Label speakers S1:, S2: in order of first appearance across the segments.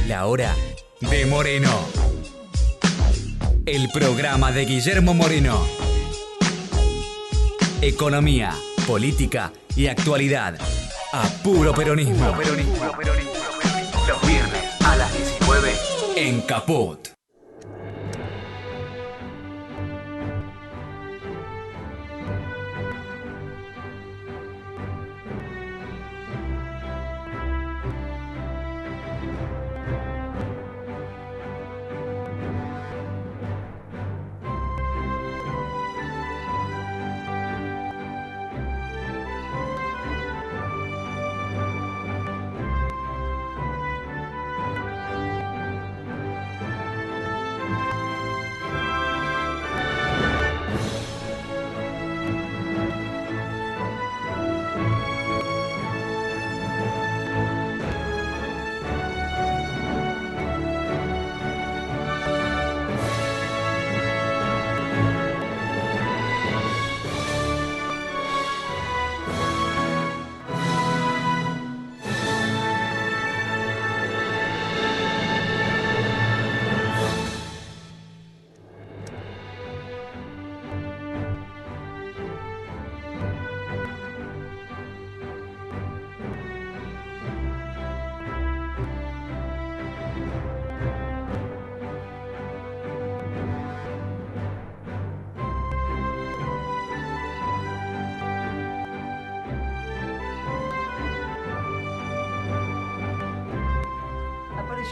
S1: La hora de Moreno. El programa de Guillermo Moreno. Economía, política y actualidad. A puro peronismo. Los viernes a las 19 en Caput.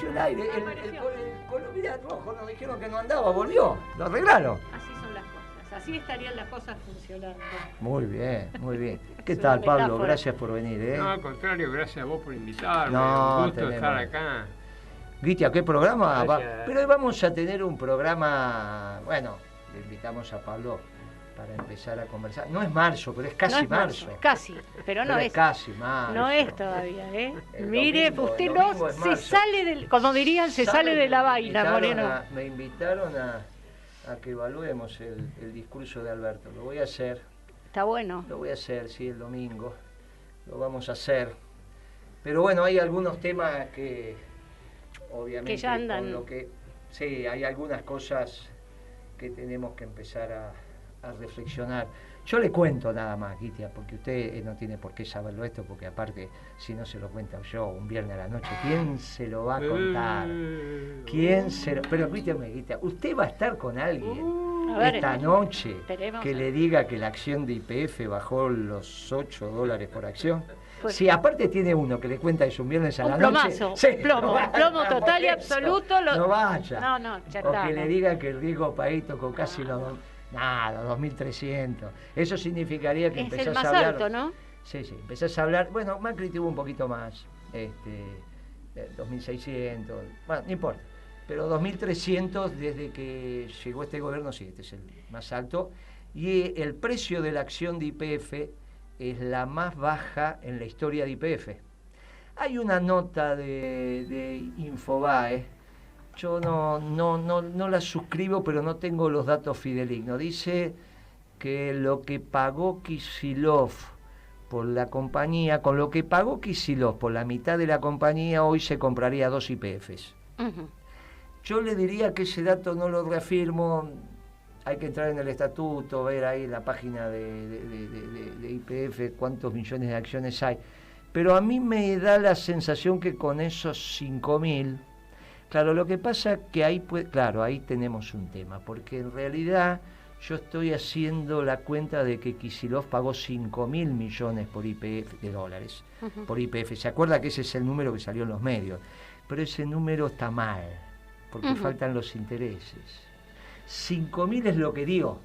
S2: El aire, el color mirá, rojo, nos dijeron que no andaba, volvió, lo arreglaron.
S3: Así son las cosas, así estarían las cosas funcionando.
S2: Muy bien, muy bien. ¿Qué tal, Pablo? Gracias por venir, ¿eh?
S4: No, al contrario, gracias a vos por invitarme.
S2: No,
S4: un gusto estar acá.
S2: Guiti, ¿a qué programa?
S4: Gracias.
S2: Pero hoy vamos a tener un programa, bueno, le invitamos a Pablo para empezar a conversar. No es marzo, pero es casi marzo.
S3: Casi, pero no es.
S2: Casi marzo.
S3: No es todavía, ¿eh?
S2: El
S3: Mire,
S2: domingo,
S3: usted
S2: el
S3: no
S2: domingo es
S3: se
S2: marzo.
S3: sale del, como dirían, se sale de la vaina, Moreno.
S2: Me invitaron a que evaluemos el discurso de Alberto. Lo voy a hacer.
S3: Está bueno.
S2: Lo voy a hacer, sí, el domingo. Lo vamos a hacer. Pero bueno, hay algunos temas que, obviamente,
S3: que ya andan.
S2: Con lo que, sí, hay algunas cosas que tenemos que empezar a reflexionar. Yo le cuento nada más, Gitia, porque usted no tiene por qué saberlo esto, porque aparte, si no se lo cuenta yo un viernes a la noche, ¿quién se lo va a contar? ¿Quién se lo...? Pero escúchame, Gitia, ¿usted va a estar con alguien esta noche que le diga que la acción de YPF bajó los $8 por acción?
S3: Pues,
S2: sí, aparte tiene uno que le cuenta eso un viernes a la noche.
S3: Sí, plomo total y absoluto.
S2: No vaya.
S3: No, ya está.
S2: O que le diga que el riesgo país tocó casi los 2.300. Eso significaría que empezás a hablar...
S3: Es el más alto, ¿no?
S2: Sí, empezás a hablar... Bueno, Macri tuvo un poquito más, 2.600, bueno, no importa. Pero 2.300 desde que llegó este gobierno, sí, este es el más alto. Y el precio de la acción de YPF es la más baja en la historia de YPF. Hay una nota de Infobae. Yo no la suscribo, pero no tengo los datos fidedignos. Dice que lo que pagó Kicillof por la compañía, con lo que pagó Kicillof por la mitad de la compañía, hoy se compraría 2 YPFs. Uh-huh. Yo le diría que ese dato no lo reafirmo. Hay que entrar en el estatuto, ver ahí en la página de YPF cuántos millones de acciones hay. Pero a mí me da la sensación que con esos 5.000... Claro, lo que pasa es que ahí tenemos un tema, porque en realidad yo estoy haciendo la cuenta de que Kicillof pagó 5.000 millones por YPF de dólares, uh-huh, por YPF. ¿Se acuerda que ese es el número que salió en los medios? Pero ese número está mal, porque uh-huh, faltan los intereses. 5.000 es lo que dio,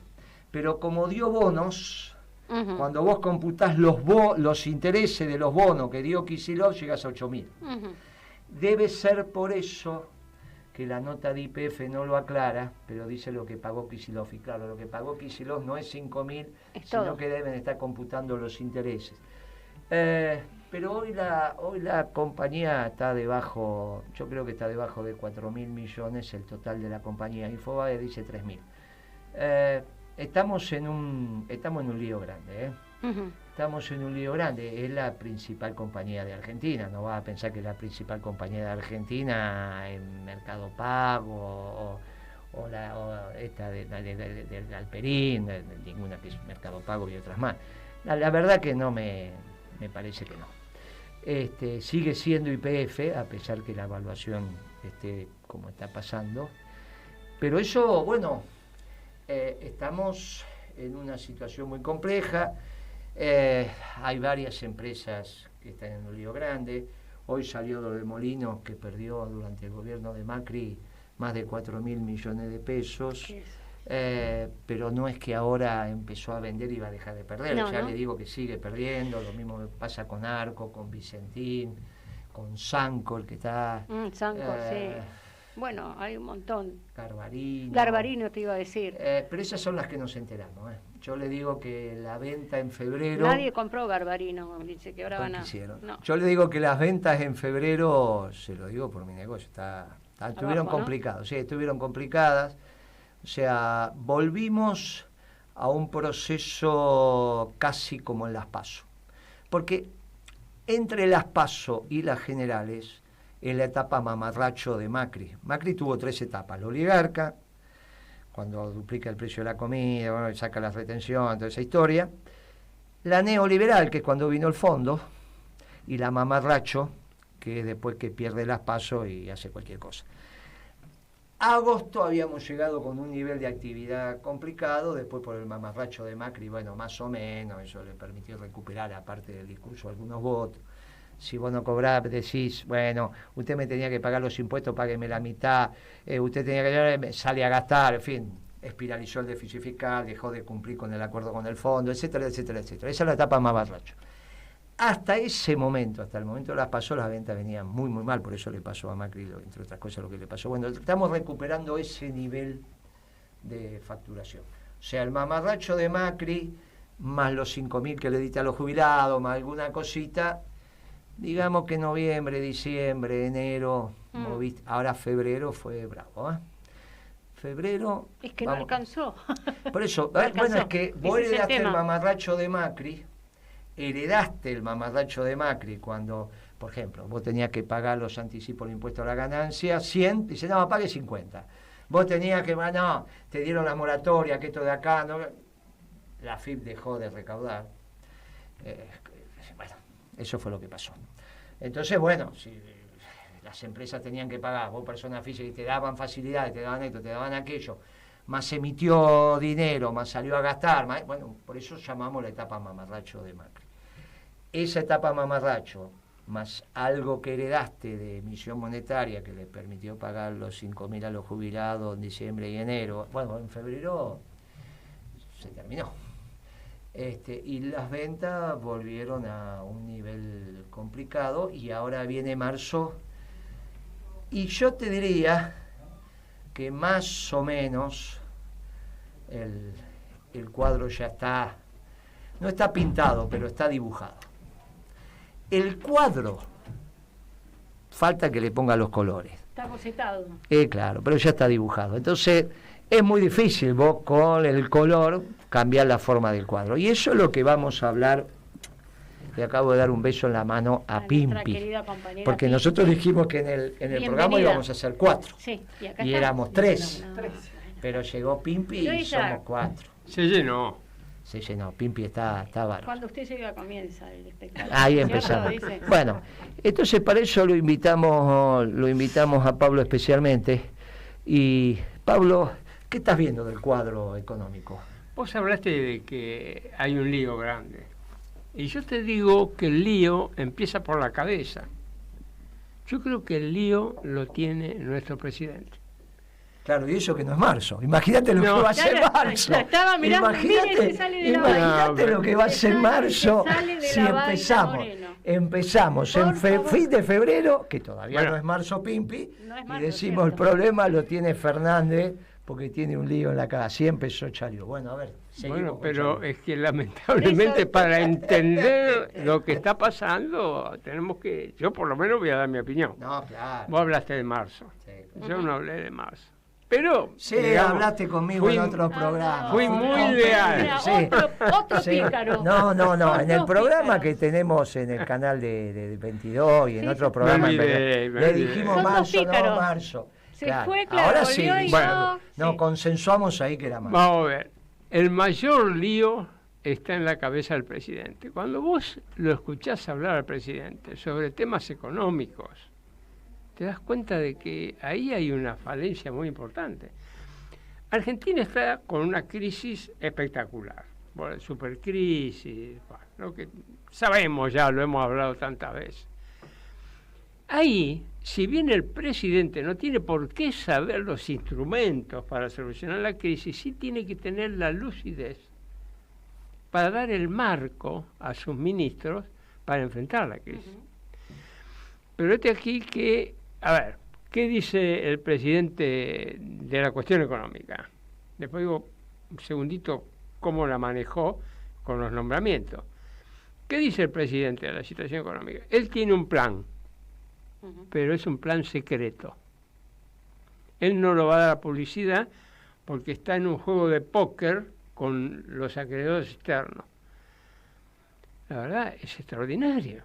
S2: pero como dio bonos, uh-huh, cuando vos computás los intereses de los bonos que dio Kicillof, llegas a 8.000. Uh-huh. Debe ser por eso que la nota de YPF no lo aclara, pero dice lo que pagó Kicillof. Y claro, lo que pagó Kicillof no es 5.000, sino todo, que deben estar computando los intereses. Pero hoy la compañía está debajo, yo creo que está debajo de 4.000 millones el total de la compañía. Infobae dice 3.000. Estamos en un lío grande, ¿eh? Uh-huh. estamos en un lío grande. Es la principal compañía de Argentina. No vas a pensar que es la principal compañía de Argentina en Mercado Pago o esta del Alperín, ninguna que es Mercado Pago y otras más. La verdad que no me parece que no. Sigue siendo YPF, a pesar que la evaluación esté como está pasando. Pero eso, bueno, estamos en una situación muy compleja. Hay varias empresas que están en un lío grande. Hoy salió lo de Molinos, que perdió durante el gobierno de Macri más de 4.000 millones de pesos. Pero no es que ahora empezó a vender y va a dejar de perder.
S3: No,
S2: ya
S3: ¿no?
S2: le digo que sigue perdiendo. Lo mismo pasa con Arco, con Vicentín, con Sancor, que está...
S3: Sancor, sí. Bueno, hay un montón.
S2: Garbarino.
S3: Garbarino te iba a decir.
S2: Pero esas son las que nos enteramos. Yo le digo que la venta en febrero...
S3: Nadie compró Garbarino, dice que ahora
S2: ¿cuál
S3: van a...
S2: quisieron?
S3: No.
S2: Yo le digo que las ventas en febrero, se lo digo por mi negocio, estuvieron
S3: ¿no?
S2: complicadas. Sí, estuvieron complicadas. O sea, volvimos a un proceso casi como en las PASO. Porque entre las PASO y las generales es la etapa mamarracho de Macri. Macri tuvo 3 etapas. La oligarca, cuando duplica el precio de la comida, bueno, saca la retención, toda esa historia. La neoliberal, que es cuando vino el fondo. Y la mamarracho, que es después que pierde las PASO y hace cualquier cosa. A agosto habíamos llegado con un nivel de actividad complicado, después por el mamarracho de Macri, bueno, más o menos, eso le permitió recuperar, aparte del discurso, algunos votos. Si vos no cobrás, decís, bueno, usted me tenía que pagar los impuestos, págueme la mitad, usted tenía que sale a gastar, en fin, espiralizó el déficit fiscal, dejó de cumplir con el acuerdo con el fondo, etcétera, etcétera, etcétera. Esa es la etapa mamarracho. Hasta ese momento, hasta el momento de las PASO, las ventas venían muy, muy mal, por eso le pasó a Macri, entre otras cosas, lo que le pasó. Bueno, estamos recuperando ese nivel de facturación. O sea, el mamarracho de Macri, más los 5.000 que le diste a los jubilados, más alguna cosita, digamos que noviembre, diciembre, enero, ahora febrero fue bravo, ¿eh? Febrero...
S3: Es que no alcanzó.
S2: Por eso,
S3: No alcanzó.
S2: bueno, es que vos
S3: Ese es el
S2: heredaste el
S3: tema.
S2: mamarracho de Macri, cuando, por ejemplo, vos tenías que pagar los anticipos del impuesto a la ganancia, 100, dice, no, pague 50. Vos tenías que, no, te dieron la moratoria, que esto de acá, no, la FIP dejó de recaudar. Bueno, eso fue lo que pasó. Entonces, bueno, si las empresas tenían que pagar, vos personas físicas, y te daban facilidades, te daban esto, te daban aquello, más emitió dinero, más salió a gastar, más, bueno, por eso llamamos la etapa mamarracho de Macri. Esa etapa mamarracho, más algo que heredaste de emisión monetaria que le permitió pagar los 5.000 a los jubilados en diciembre y enero, bueno, en febrero se terminó. Y las ventas volvieron a un nivel complicado y ahora viene marzo y yo te diría que más o menos el cuadro ya está, no está pintado, pero está dibujado. El cuadro, falta que le ponga los colores.
S3: Está bocetado.
S2: Claro, pero ya está dibujado. Entonces, es muy difícil vos con el color cambiar la forma del cuadro. Y eso es lo que vamos a hablar. Le acabo de dar un beso en la mano a Pimpi. Porque
S3: Pimpi.
S2: Nosotros dijimos que en el programa íbamos a ser 4.
S3: Sí, y acá
S2: Y
S3: estamos.
S2: éramos 3.
S3: No.
S2: Pero llegó Pimpi y
S3: Ella-
S2: somos 4.
S4: Se llenó.
S2: Se llenó, Pimpi está bárbaro.
S3: Cuando usted llega comienza el espectáculo.
S2: Ahí
S3: ¿Cierto?
S2: empezamos.
S3: Dice.
S2: Bueno, entonces para eso lo invitamos a Pablo especialmente. Y Pablo, ¿qué estás viendo del cuadro económico?
S4: Vos hablaste de que hay un lío grande. Y yo te digo que el lío empieza por la cabeza. Yo creo que el lío lo tiene nuestro presidente.
S2: Claro, y eso que no es marzo. Imagínate lo
S4: No.
S2: que va a ser
S3: Claro,
S2: marzo.
S3: la estaba mirando, mire, se sale de la
S4: vaina.
S2: Imagínate lo que va a ser
S3: Se
S2: marzo
S3: sale de
S2: si
S3: la vaina,
S2: empezamos.
S3: Moreno.
S2: Empezamos
S3: Por
S2: en
S3: favor.
S2: fin de febrero, que todavía
S4: Bueno.
S2: no es marzo, Pimpi,
S3: No es
S2: y
S3: marzo,
S2: decimos el
S3: cierto.
S2: problema lo tiene Fernández porque tiene un lío en la cara. Así empezó Chalió. Bueno, a ver, seguimos
S4: Bueno,
S2: con
S4: pero
S2: Chalió.
S4: es que lamentablemente
S3: Eso-
S4: para entender lo que está pasando, tenemos que, yo por lo menos voy a dar mi opinión.
S2: No, claro.
S4: Vos hablaste de marzo,
S2: Sí, claro.
S4: yo no hablé de marzo. Pero,
S2: Sí,
S4: digamos,
S2: hablaste conmigo
S4: fui-
S2: en otro programa.
S4: fui muy leal.
S3: Mira,
S2: Sí.
S3: otro
S2: Sí.
S3: pícaro.
S2: No, en el
S3: Dos
S2: programa
S3: pícaros.
S2: que tenemos en el canal de 22 y en
S3: Sí,
S2: otro
S3: sí.
S2: programa
S4: Me
S2: en
S4: olvidé,
S2: Belén,
S4: me
S2: le
S4: olvidé.
S2: dijimos
S3: Son dos
S2: marzo, no
S3: pícaros.
S2: marzo.
S3: Se fue, claro,
S2: ahora
S3: volvió
S2: sí,
S3: y
S2: dijimos,
S3: no, sí.
S2: consensuamos ahí que era marzo.
S4: Vamos a ver. El mayor lío está en la cabeza del presidente. Cuando vos lo escuchás hablar al presidente sobre temas económicos, te das cuenta de que ahí hay una falencia muy importante. Argentina está con una crisis espectacular, bueno, supercrisis, bueno, lo que sabemos ya, lo hemos hablado tantas veces. Ahí, si bien el presidente no tiene por qué saber los instrumentos para solucionar la crisis, sí tiene que tener la lucidez para dar el marco a sus ministros para enfrentar la crisis. Pero este aquí que, a ver, ¿qué dice el presidente de la cuestión económica? Después digo un segundito cómo la manejó con los nombramientos. ¿Qué dice el presidente de la situación económica? Él tiene un plan, pero es un plan secreto. Él no lo va a dar a publicidad porque está en un juego de póker con los acreedores externos. La verdad es extraordinario.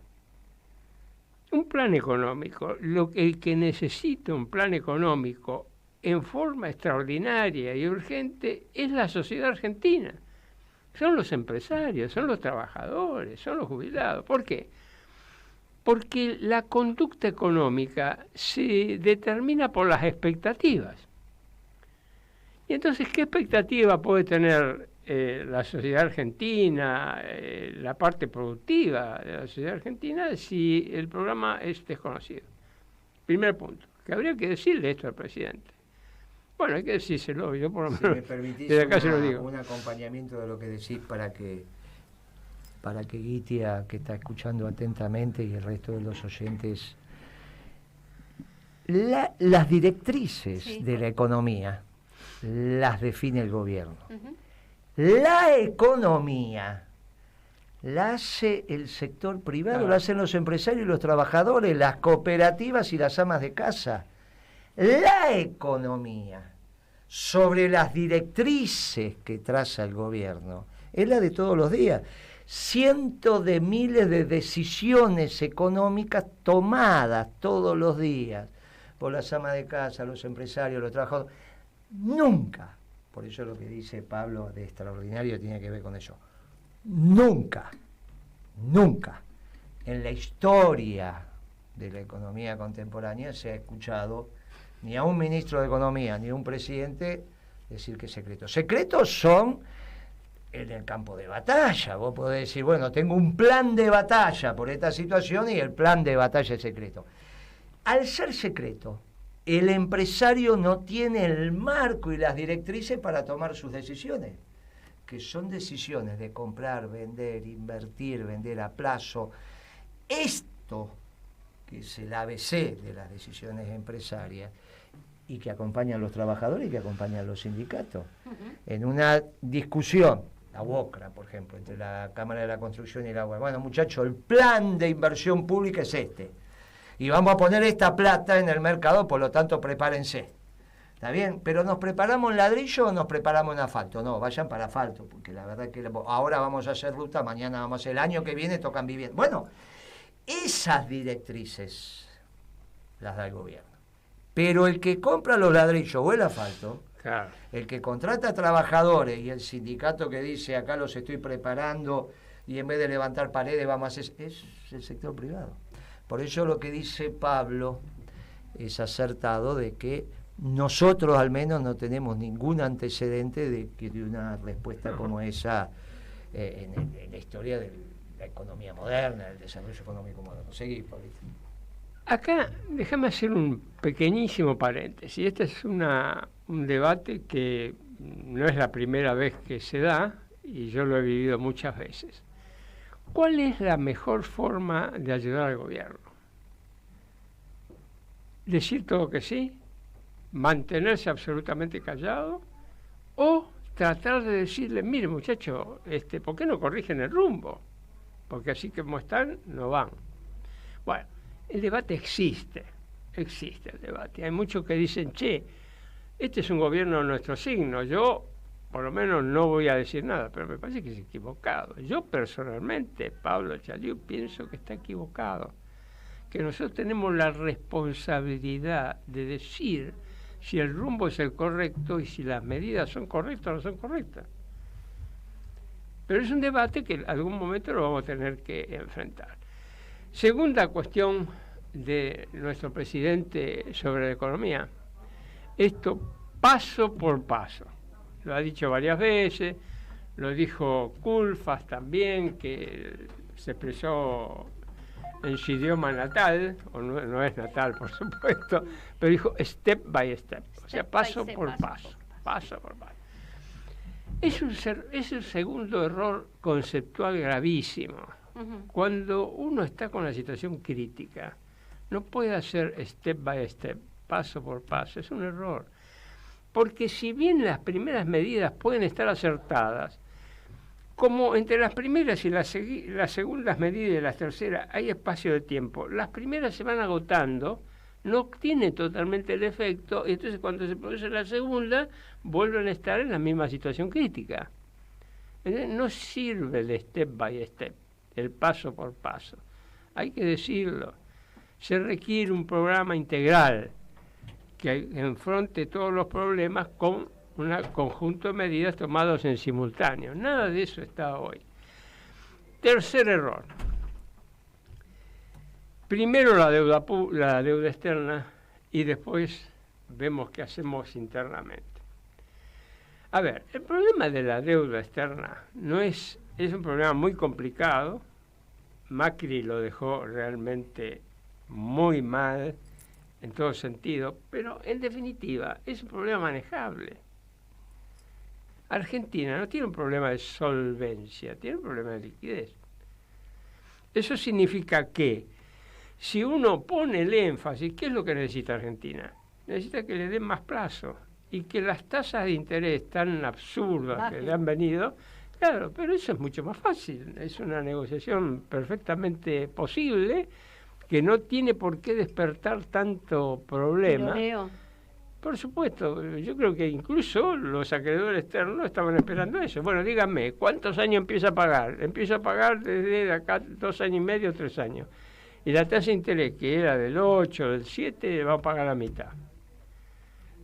S4: Un plan económico, el que necesita un plan económico en forma extraordinaria y urgente es la sociedad argentina. Son los empresarios, son los trabajadores, son los jubilados. ¿Por qué? Porque la conducta económica se determina por las expectativas. Y entonces, ¿qué expectativa puede tener la sociedad argentina, la parte productiva de la sociedad argentina, si el programa es desconocido? Primer punto, que habría que decirle esto al presidente. Bueno, hay que decírselo, yo por lo
S2: Si
S4: menos
S2: me permitís
S4: desde acá se lo digo.
S2: un acompañamiento de lo que decís para que Guitia, que está escuchando atentamente, y el resto de los oyentes, las directrices
S3: Sí.
S2: de la economía las define el gobierno. La economía la hace el sector privado,
S4: Claro.
S2: la hacen los empresarios y los trabajadores, las cooperativas y las amas de casa. La economía, sobre las directrices que traza el gobierno, es la de todos los días. Cientos de miles de decisiones económicas tomadas todos los días por las amas de casa, los empresarios, los trabajadores. Nunca, por eso lo que dice Pablo de extraordinario tiene que ver con eso, nunca en la historia de la economía contemporánea se ha escuchado ni a un ministro de Economía ni a un presidente decir que es secreto. Secretos son en el campo de batalla. Vos podés decir, bueno, tengo un plan de batalla por esta situación y el plan de batalla es secreto. Al ser secreto, el empresario no tiene el marco y las directrices para tomar sus decisiones, que son decisiones de comprar, vender, invertir, vender a plazo. Esto, que es el ABC de las decisiones empresarias, y que acompañan a los trabajadores y que acompañan a los sindicatos. En una discusión, la UOCRA, por ejemplo, entre la Cámara de la Construcción y la UOCRA, bueno, muchachos, el plan de inversión pública es este, y vamos a poner esta plata en el mercado, por lo tanto, prepárense. ¿Está bien? Pero ¿nos preparamos en ladrillo o nos preparamos en asfalto? No, vayan para asfalto, porque la verdad que ahora vamos a hacer ruta, mañana vamos a hacer, el año que viene tocan vivienda. Bueno, esas directrices las da el gobierno. Pero el que compra los ladrillos o el asfalto,
S4: Claro.
S2: el que contrata trabajadores y el sindicato que dice acá los estoy preparando y en vez de levantar paredes vamos a hacer, es el sector privado. Por eso lo que dice Pablo es acertado, de que nosotros al menos no tenemos ningún antecedente de una respuesta como esa en la historia de la economía moderna, del desarrollo económico moderno. Seguí, Pablito.
S4: Acá, déjame hacer un pequeñísimo paréntesis. Este es un debate que no es la primera vez que se da y yo lo he vivido muchas veces. ¿Cuál es la mejor forma de ayudar al gobierno? ¿Decir todo que sí? ¿Mantenerse absolutamente callado? ¿O tratar de decirle, mire muchacho, ¿por qué no corrigen el rumbo? Porque así como están, no van. Bueno, el debate existe el debate. Hay muchos que dicen, che, este es un gobierno de nuestro signo. Yo, por lo menos, no voy a decir nada, pero me parece que es equivocado. Yo personalmente, Pablo Chaliú, pienso que está equivocado. Que nosotros tenemos la responsabilidad de decir si el rumbo es el correcto y si las medidas son correctas o no son correctas. Pero es un debate que en algún momento lo vamos a tener que enfrentar. Segunda cuestión de nuestro presidente sobre la economía. Esto paso por paso. Lo ha dicho varias veces, lo dijo Culfas también, que se expresó en su idioma natal, o no es natal, por supuesto, pero dijo step by step, o sea, paso por paso. Es un segundo error conceptual gravísimo. Cuando uno está con la situación crítica, no puede hacer step by step, paso por paso, es un error. Porque si bien las primeras medidas pueden estar acertadas, como entre las primeras y las segundas medidas y las terceras hay espacio de tiempo, las primeras se van agotando, no tiene totalmente el efecto, y entonces cuando se produce la segunda, vuelven a estar en la misma situación crítica. Entonces, no sirve el step by step, el paso por paso. Hay que decirlo. Se requiere un programa integral que enfrente todos los problemas con un conjunto de medidas tomadas en simultáneo. Nada de eso está hoy. Tercer error. Primero la deuda externa y después vemos qué hacemos internamente. A ver, el problema de la deuda externa es un problema muy complicado. Macri lo dejó realmente muy mal en todo sentido, pero en definitiva es un problema manejable. Argentina no tiene un problema de solvencia, tiene un problema de liquidez. Eso significa que si uno pone el énfasis, ¿qué es lo que necesita Argentina? Necesita que le den más plazo y que las tasas de interés tan absurdas que le han venido, claro, pero eso es mucho más fácil, es una negociación perfectamente posible que no tiene por qué despertar tanto problema. Por supuesto, yo creo que incluso los acreedores externos estaban esperando eso. Bueno, díganme, ¿cuántos años empieza a pagar? Empieza a pagar desde acá 2 años y medio, 3 años. Y la tasa de interés, que era del 8, del 7, va a pagar la mitad.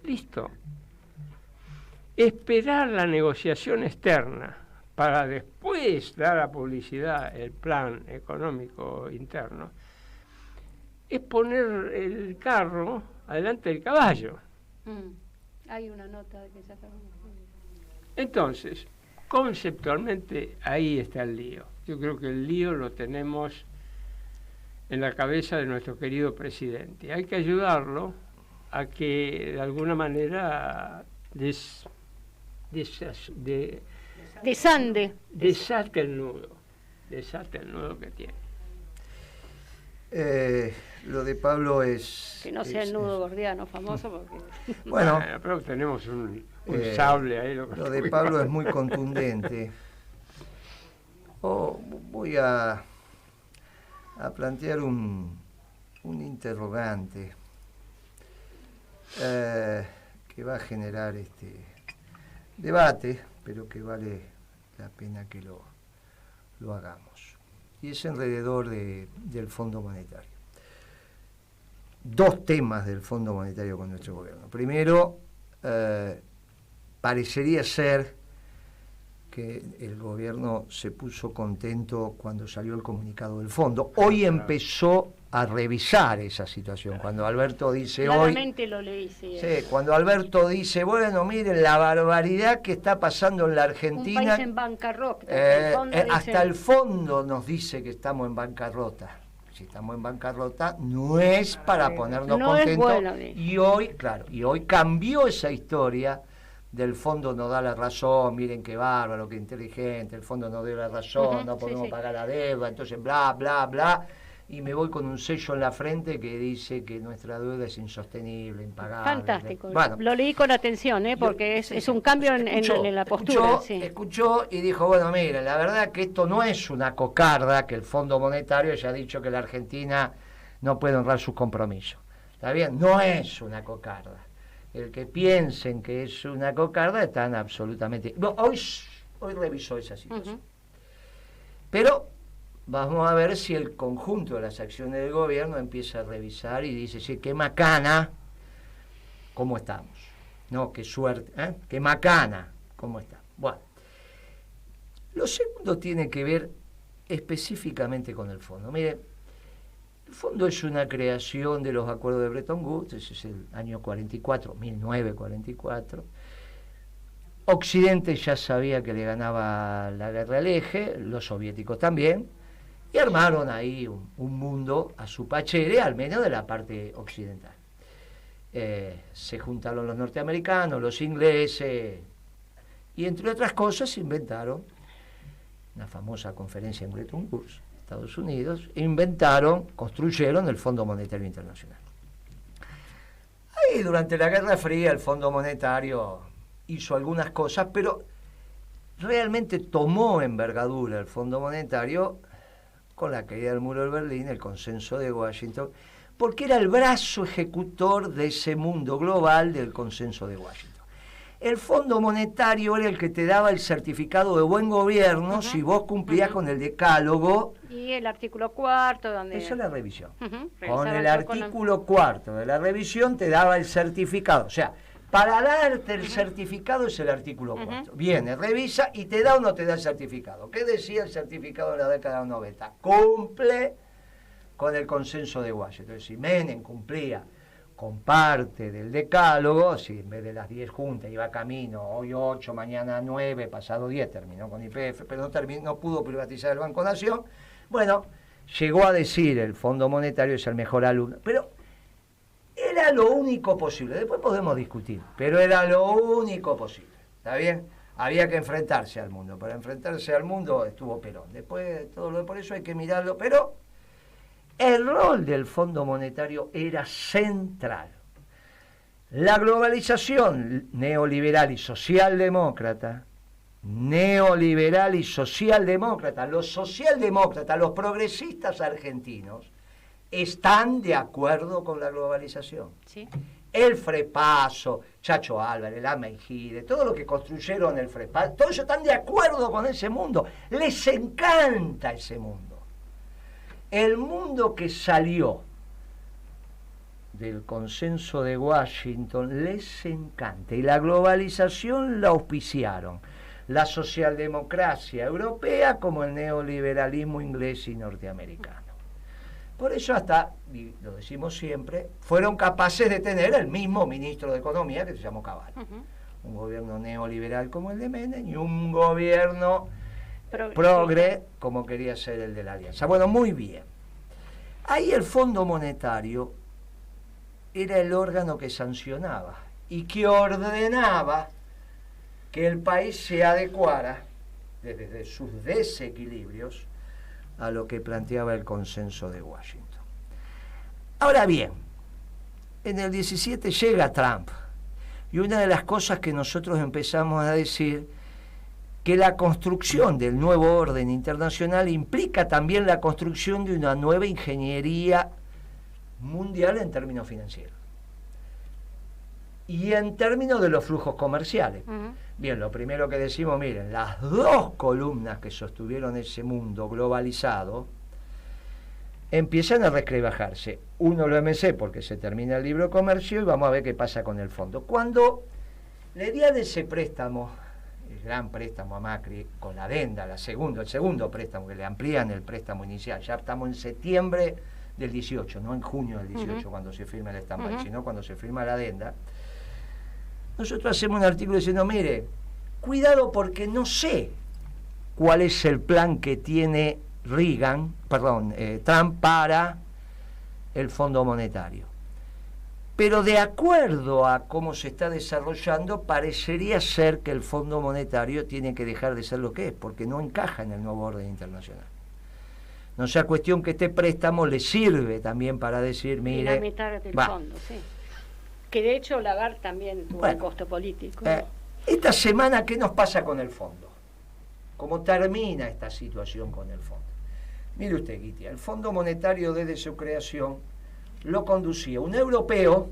S4: Listo. Esperar la negociación externa para después dar a publicidad el plan económico interno es poner el carro adelante del caballo.
S3: Hay una nota de que sacaron.
S4: Entonces, conceptualmente ahí está el lío. Yo creo que el lío lo tenemos en la cabeza de nuestro querido presidente. Hay que ayudarlo a que de alguna manera desate el nudo que tiene.
S2: Lo de Pablo es...
S3: Que no sea el nudo gordiano famoso porque...
S2: Bueno,
S4: pero tenemos un sable ahí.
S2: Lo de Pablo es muy contundente. Voy a plantear un interrogante que va a generar este debate, pero que vale la pena que lo hagamos. Y es alrededor del Fondo Monetario. 2 temas del Fondo Monetario con nuestro gobierno. Primero, parecería ser que el gobierno se puso contento cuando salió el comunicado del fondo. Hoy empezó a revisar esa situación. Cuando Alberto dice
S3: claramente lo leí, sí.
S2: Cuando Alberto dice, bueno, miren la barbaridad que está pasando en la Argentina.
S3: Un país en bancarrota.
S2: Hasta el fondo nos dice que estamos en bancarrota. Si estamos en bancarrota, no es para ponernos contentos. Es bueno, y hoy cambió esa historia. Del fondo nos da la razón, miren qué bárbaro, qué inteligente, el fondo nos dio la razón, no podemos pagar la deuda, entonces bla, bla, bla, y me voy con un sello en la frente que dice que nuestra deuda es insostenible, impagable.
S3: Fantástico, bueno, lo leí con atención, porque es un cambio en la postura.
S2: Escuchó y dijo, bueno, miren, la verdad que esto no es una cocarda, que el Fondo Monetario ya ha dicho que la Argentina no puede honrar sus compromisos. ¿Está bien? No es una cocarda. el que piensen que es una cocarda están absolutamente... No, hoy revisó esa situación. Pero vamos a ver si el conjunto de las acciones del gobierno empieza a revisar y dice, sí, qué macana, ¿cómo estamos? No, qué suerte, qué macana, ¿cómo está? Bueno, lo segundo tiene que ver específicamente con el fondo. Mire, el fondo es una creación de los acuerdos de Bretton Woods, ese es el año 44, 1944. Occidente ya sabía que le ganaba la guerra al eje, los soviéticos también, y armaron ahí un mundo a su pachere, al menos de la parte occidental. Se juntaron los norteamericanos, los ingleses, y entre otras cosas inventaron una famosa conferencia en Bretton Woods, Estados Unidos, construyeron el Fondo Monetario Internacional. Ahí durante la Guerra Fría el Fondo Monetario hizo algunas cosas, pero realmente tomó envergadura el Fondo Monetario con la caída del muro de Berlín, el consenso de Washington, porque era el brazo ejecutor de ese mundo global del consenso de Washington. El Fondo Monetario era el que te daba el certificado de buen gobierno si vos cumplías con el decálogo.
S3: Y el artículo 4, donde...
S2: Esa es la revisión. Con el artículo 4 de la revisión te daba el certificado. O sea, para darte el certificado es el artículo 4. Viene, revisa y te da o no te da el certificado. ¿Qué decía el certificado de la década de los 90? Cumple con el consenso de Washington. Si Menem cumplía con parte del decálogo, si en vez de las 10 juntas iba camino, hoy 8, mañana 9, pasado 10, terminó con YPF, pero no pudo privatizar el Banco Nación, bueno, llegó a decir el Fondo Monetario es el mejor alumno, pero era lo único posible, después podemos discutir, pero era lo único posible, ¿está bien? Había que enfrentarse al mundo, para enfrentarse al mundo estuvo Perón, después todo lo de por eso hay que mirarlo, pero el rol del Fondo Monetario era central. La globalización neoliberal y socialdemócrata, los socialdemócratas, los progresistas argentinos, están de acuerdo con la globalización.
S3: Sí.
S2: El Frepaso, Chacho Álvarez, la Meijide, todo lo que construyeron el Frepaso, todos ellos están de acuerdo con ese mundo. Les encanta ese mundo. El mundo que salió del consenso de Washington les encanta y la globalización la auspiciaron la socialdemocracia europea como el neoliberalismo inglés y norteamericano. Por eso hasta, y lo decimos siempre, fueron capaces de tener el mismo ministro de Economía que se llamó Cavallo. Un gobierno neoliberal como el de Menem y un gobierno progre, como quería ser el de la Alianza. Bueno, muy bien. Ahí el Fondo Monetario era el órgano que sancionaba y que ordenaba que el país se adecuara desde sus desequilibrios a lo que planteaba el consenso de Washington. Ahora bien, en el 17 llega Trump y una de las cosas que nosotros empezamos a decir que la construcción del nuevo orden internacional implica también la construcción de una nueva ingeniería mundial en términos financieros y en términos de los flujos comerciales. Bien, lo primero que decimos, miren, las dos columnas que sostuvieron ese mundo globalizado empiezan a resquebrajarse. Uno, lo MC, porque se termina el libro de comercio, y vamos a ver qué pasa con el fondo. Cuando le dieron ese préstamo, el gran préstamo a Macri, con la adenda, el segundo préstamo, que le amplían el préstamo inicial, ya estamos en septiembre del 18, no en junio del 18, cuando se firma el stand-by, sino cuando se firma la adenda, nosotros hacemos un artículo diciendo, mire, cuidado porque no sé cuál es el plan que tiene Trump para el Fondo Monetario. Pero de acuerdo a cómo se está desarrollando, parecería ser que el Fondo Monetario tiene que dejar de ser lo que es, porque no encaja en el nuevo orden internacional. No sea cuestión que este préstamo le sirve también para decir, mire...
S3: Dinamitar el fondo, sí. Que de hecho Lagarde también tuvo un costo político.
S2: Esta semana, ¿qué nos pasa con el fondo? ¿Cómo termina esta situación con el fondo? Mire usted, Guitia, el Fondo Monetario desde su creación lo conducía un europeo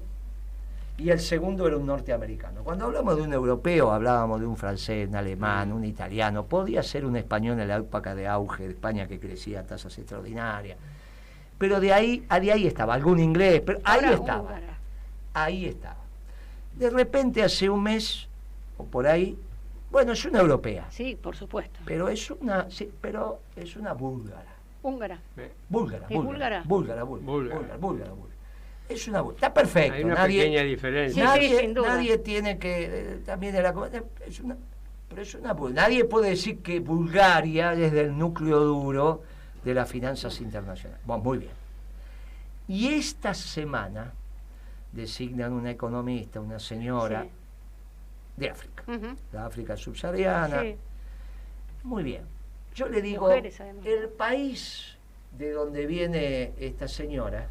S2: y el segundo era un norteamericano. Cuando hablamos de un europeo, hablábamos de un francés, un alemán, un italiano, podía ser un español en la época de auge de España que crecía a tasas extraordinarias. Pero de ahí estaba, algún inglés, pero
S3: Ahora,
S2: ahí estaba. De repente hace un mes, o por ahí, bueno, es una europea.
S3: Sí, por supuesto.
S2: Pero es una búlgara.
S3: Húngara.
S2: Búlgara. Es una búlgara. Está perfecto.
S4: Hay una pequeña diferencia.
S3: Sí, sin duda.
S2: Nadie tiene que, también de la pero es una búlgara. Nadie puede decir que Bulgaria es del núcleo duro de las finanzas internacionales. Bueno, muy bien. Y esta semana designan una economista, una señora de África, la África subsahariana.
S3: Sí.
S2: Muy bien. Yo le digo,
S3: Mujeres, además.
S2: el país de donde viene esta señora,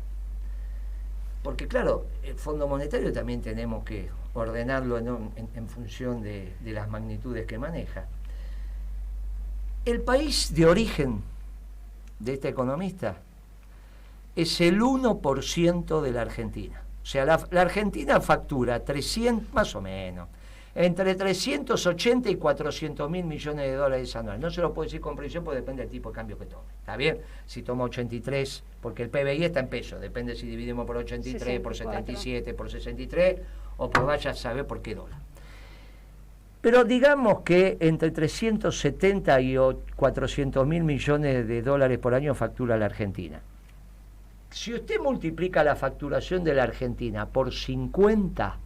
S2: porque claro, el Fondo Monetario también tenemos que ordenarlo en función de las magnitudes que maneja. El país de origen de esta economista es el 1% de la Argentina. O sea, la Argentina factura 300, más o menos, entre 380 y 400 mil millones de dólares anuales. No se lo puedo decir con precisión porque depende del tipo de cambio que tome. ¿Está bien? Si toma 83, porque el PBI está en pesos, depende si dividimos por 83, 64. Por 77, por 63, o por vaya a saber por qué dólar. Pero digamos que entre 370 y 400 mil millones de dólares por año factura la Argentina. Si usted multiplica la facturación de la Argentina por 50,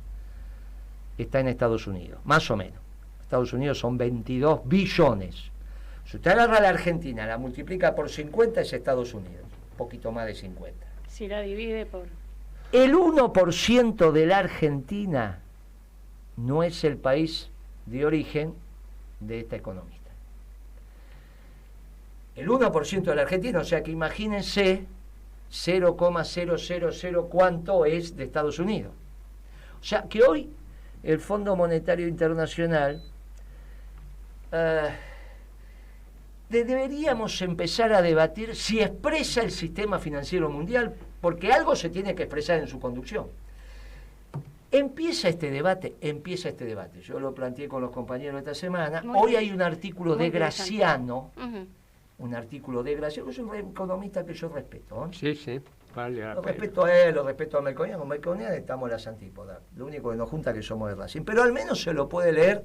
S2: está en Estados Unidos, más o menos. Estados Unidos son 22 billones. Si usted agarra a la Argentina, la multiplica por 50, es Estados Unidos, un poquito más de 50.
S3: Si la divide por...
S2: El 1% de la Argentina no es el país de origen de esta economista. El 1% de la Argentina, o sea que imagínense 0,000 cuánto es de Estados Unidos. O sea que hoy el Fondo Monetario Internacional deberíamos empezar a debatir si expresa el sistema financiero mundial, porque algo se tiene que expresar en su conducción. Empieza este debate. Yo lo planteé con los compañeros esta semana. Hoy hay un artículo de Graciano, un artículo de Graciano, que es un economista que yo respeto.
S4: Sí, vale.
S2: Lo respeto a él, lo respeto a Melconian. Con Melconian estamos en las antípodas. Lo único que nos junta es que somos de Racing. Pero al menos se lo puede leer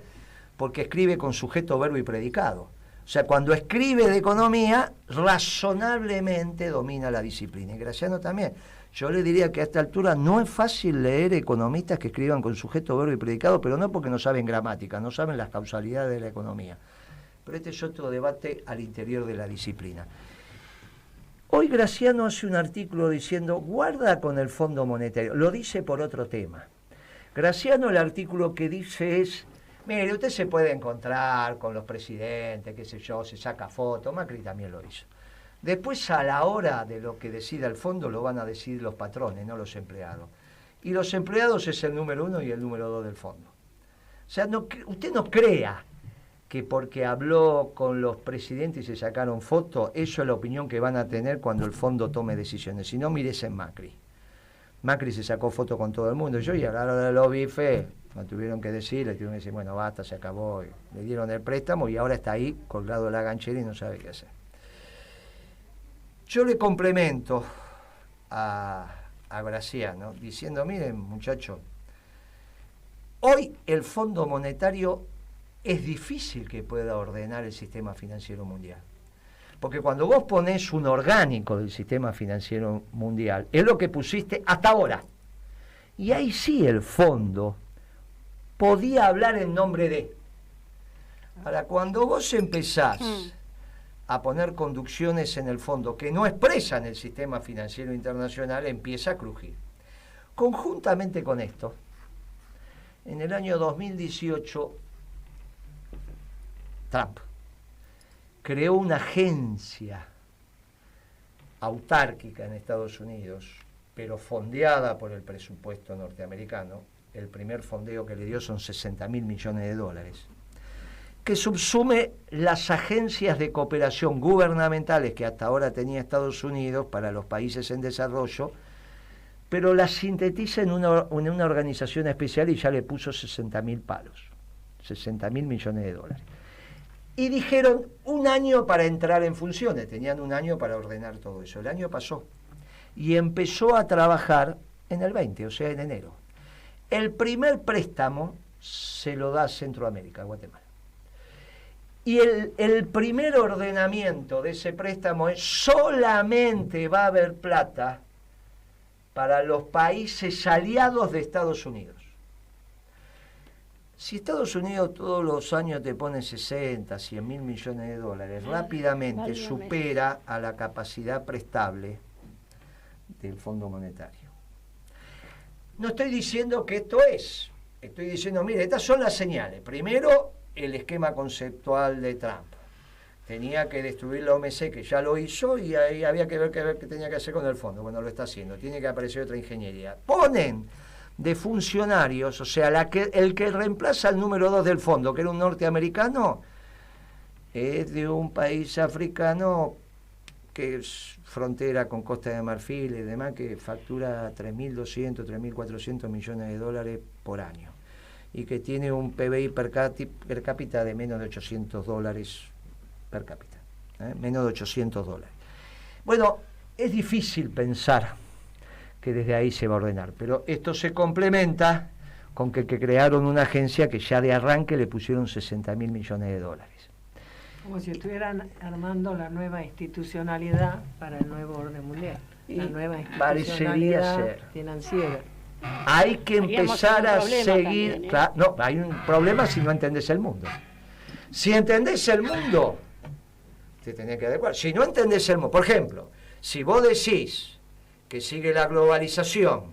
S2: porque escribe con sujeto, verbo y predicado. O sea, cuando escribe de economía, razonablemente domina la disciplina. Y Graciano también. Yo le diría que a esta altura no es fácil leer economistas que escriban con sujeto, verbo y predicado, pero no porque no saben gramática, no saben las causalidades de la economía. Pero este es otro debate al interior de la disciplina. Hoy Graciano hace un artículo diciendo, guarda con el Fondo Monetario. Lo dice por otro tema. Graciano, el artículo que dice es, mire, usted se puede encontrar con los presidentes, qué sé yo, se saca fotos, Macri también lo hizo. Después, a la hora de lo que decida el fondo, lo van a decidir los patrones, no los empleados. Y los empleados es el número 1 y el número 2 del fondo. O sea, usted no crea que porque habló con los presidentes y se sacaron fotos, eso es la opinión que van a tener cuando el fondo tome decisiones. Si no, mírese en Macri. Macri se sacó foto con todo el mundo. Y a la hora de los bifes, no tuvieron que decir, le tuvieron que decir, bueno, basta, se acabó. Y le dieron el préstamo y ahora está ahí, colgado de la ganchera y no sabe qué hacer. Yo le complemento a Graciano diciendo, miren muchachos, hoy el Fondo Monetario es difícil que pueda ordenar el sistema financiero mundial. Porque cuando vos ponés un orgánico del sistema financiero mundial, es lo que pusiste hasta ahora. Y ahí sí el fondo podía hablar en nombre de. Ahora, cuando vos empezás a poner conducciones en el fondo que no expresan el sistema financiero internacional, empieza a crujir. Conjuntamente con esto, en el año 2018, Trump creó una agencia autárquica en Estados Unidos, pero fondeada por el presupuesto norteamericano. El primer fondeo que le dio son 60.000 millones de dólares, que subsume las agencias de cooperación gubernamentales que hasta ahora tenía Estados Unidos para los países en desarrollo, pero la sintetiza en una organización especial y ya le puso 60.000 palos, 60.000 millones de dólares. Y dijeron 1 año para entrar en funciones, tenían 1 año para ordenar todo eso. El año pasó y empezó a trabajar en el 20, o sea, en enero. El primer préstamo se lo da a Centroamérica, a Guatemala. Y el primer ordenamiento de ese préstamo es: solamente va a haber plata para los países aliados de Estados Unidos. Si Estados Unidos todos los años te pone 60, 100 mil millones de dólares, rápidamente supera a la capacidad prestable del Fondo Monetario. No estoy diciendo que esto es, estoy diciendo, mire, estas son las señales. Primero, el esquema conceptual de Trump. Tenía que destruir la OMC, que ya lo hizo, y ahí había que ver qué tenía que hacer con el fondo. Bueno, lo está haciendo. Tiene que aparecer otra ingeniería. Ponen de funcionarios, o sea, el que reemplaza al número 2 del fondo, que era un norteamericano, es de un país africano que es frontera con Costa de Marfil y demás, que factura 3.200, 3.400 millones de dólares por año, y que tiene un PBI per cápita de menos de 800 dólares per cápita, menos de 800 dólares. Bueno, es difícil pensar que desde ahí se va a ordenar, pero esto se complementa con que crearon una agencia que ya de arranque le pusieron 60.000 millones de dólares.
S5: Como si estuvieran armando la nueva institucionalidad para el nuevo orden mundial, la nueva institucionalidad financiera.
S2: Hay que empezar a seguir...
S3: también, ¿eh?
S2: Claro, no, hay un problema si no entendés el mundo. Si entendés el mundo, te tenés que adecuar. Si no entendés el mundo, por ejemplo, si vos decís que sigue la globalización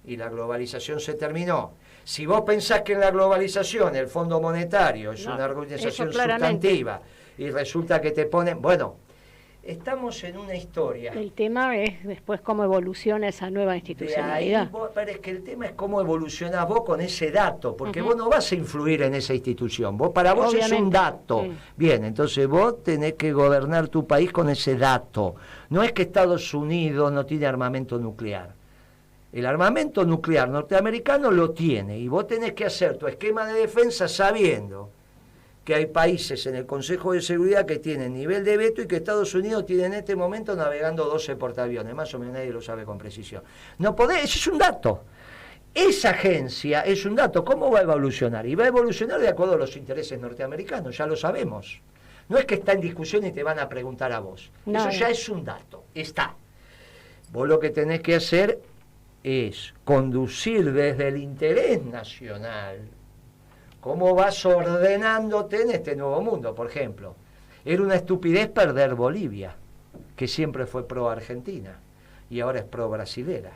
S2: y la globalización se terminó, si vos pensás que en la globalización el Fondo Monetario es una organización sustantiva y resulta que te ponen... Bueno, estamos en una historia.
S3: El tema es después cómo evoluciona esa nueva institucionalidad.
S2: Pero es que el tema es cómo evolucionás vos con ese dato, porque vos no vas a influir en esa institución. Para vos obviamente es un dato. Sí. Bien, entonces vos tenés que gobernar tu país con ese dato. No es que Estados Unidos no tiene armamento nuclear. El armamento nuclear norteamericano lo tiene, y vos tenés que hacer tu esquema de defensa sabiendo que hay países en el Consejo de Seguridad que tienen nivel de veto y que Estados Unidos tiene en este momento navegando 12 portaaviones, más o menos nadie lo sabe con precisión. No podés, ese es un dato. Esa agencia es un dato. ¿Cómo va a evolucionar? Y va a evolucionar de acuerdo a los intereses norteamericanos, ya lo sabemos. No es que está en discusión y te van a preguntar a vos. No. Eso ya es un dato, está. Vos lo que tenés que hacer es conducir desde el interés nacional cómo vas ordenándote en este nuevo mundo. Por ejemplo, era una estupidez perder Bolivia, que siempre fue pro-argentina y ahora es pro-brasilera.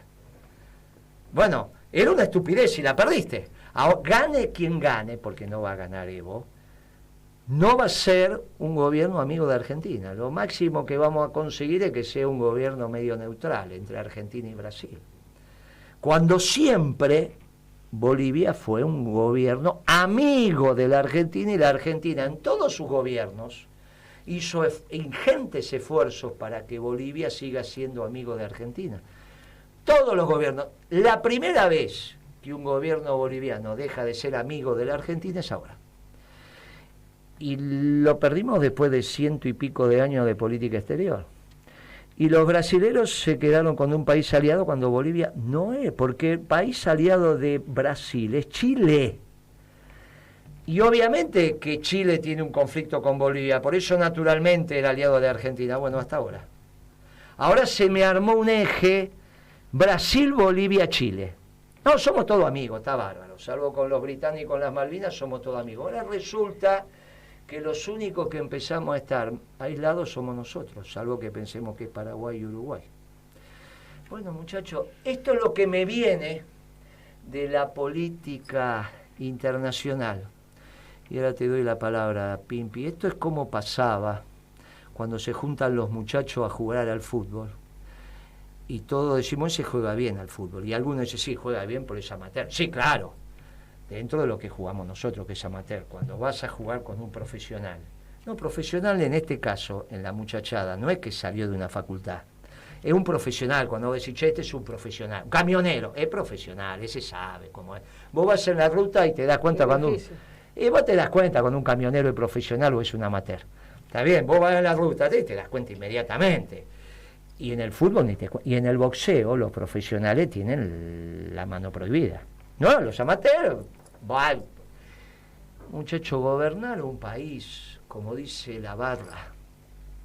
S2: Bueno, era una estupidez y la perdiste. Ahora, gane quien gane, porque no va a ganar Evo, no va a ser un gobierno amigo de Argentina. Lo máximo que vamos a conseguir es que sea un gobierno medio neutral entre Argentina y Brasil. Cuando siempre Bolivia fue un gobierno amigo de la Argentina, y la Argentina en todos sus gobiernos hizo ingentes esfuerzos para que Bolivia siga siendo amigo de Argentina. Todos los gobiernos. La primera vez que un gobierno boliviano deja de ser amigo de la Argentina es ahora. Y lo perdimos después de 100 y pico de años de política exterior. Y los brasileros se quedaron con un país aliado cuando Bolivia no es, porque el país aliado de Brasil es Chile. Y obviamente que Chile tiene un conflicto con Bolivia, por eso naturalmente era aliado de Argentina. Bueno, hasta ahora. Ahora se me armó un eje Brasil, Bolivia, Chile. No, somos todos amigos, está bárbaro. Salvo con los británicos en las Malvinas, somos todos amigos. Ahora resulta que los únicos que empezamos a estar aislados somos nosotros, salvo que pensemos que es Paraguay y Uruguay. Bueno, muchachos, esto es lo que me viene de la política internacional. Y ahora te doy la palabra, Pimpi. Esto es como pasaba cuando se juntan los muchachos a jugar al fútbol. Y todos decimos, se juega bien al fútbol. Y algunos dicen, sí, juega bien, pero es amateur. Sí, claro. Dentro de lo que jugamos nosotros, que es amateur, cuando vas a jugar con un profesional. No, profesional en este caso, en la muchachada, no es que salió de una facultad, es un profesional. Cuando vos decís, che, este es un profesional, un camionero, es profesional, ese sabe cómo es. Vos vas en la ruta y te das cuenta y vos te das cuenta cuando un camionero es profesional o es un amateur. Está bien, vos vas en la ruta y te das cuenta inmediatamente. Y en el fútbol y en el boxeo los profesionales tienen la mano prohibida. No, los amateurs, muchacho, gobernar un país, como dice la barra,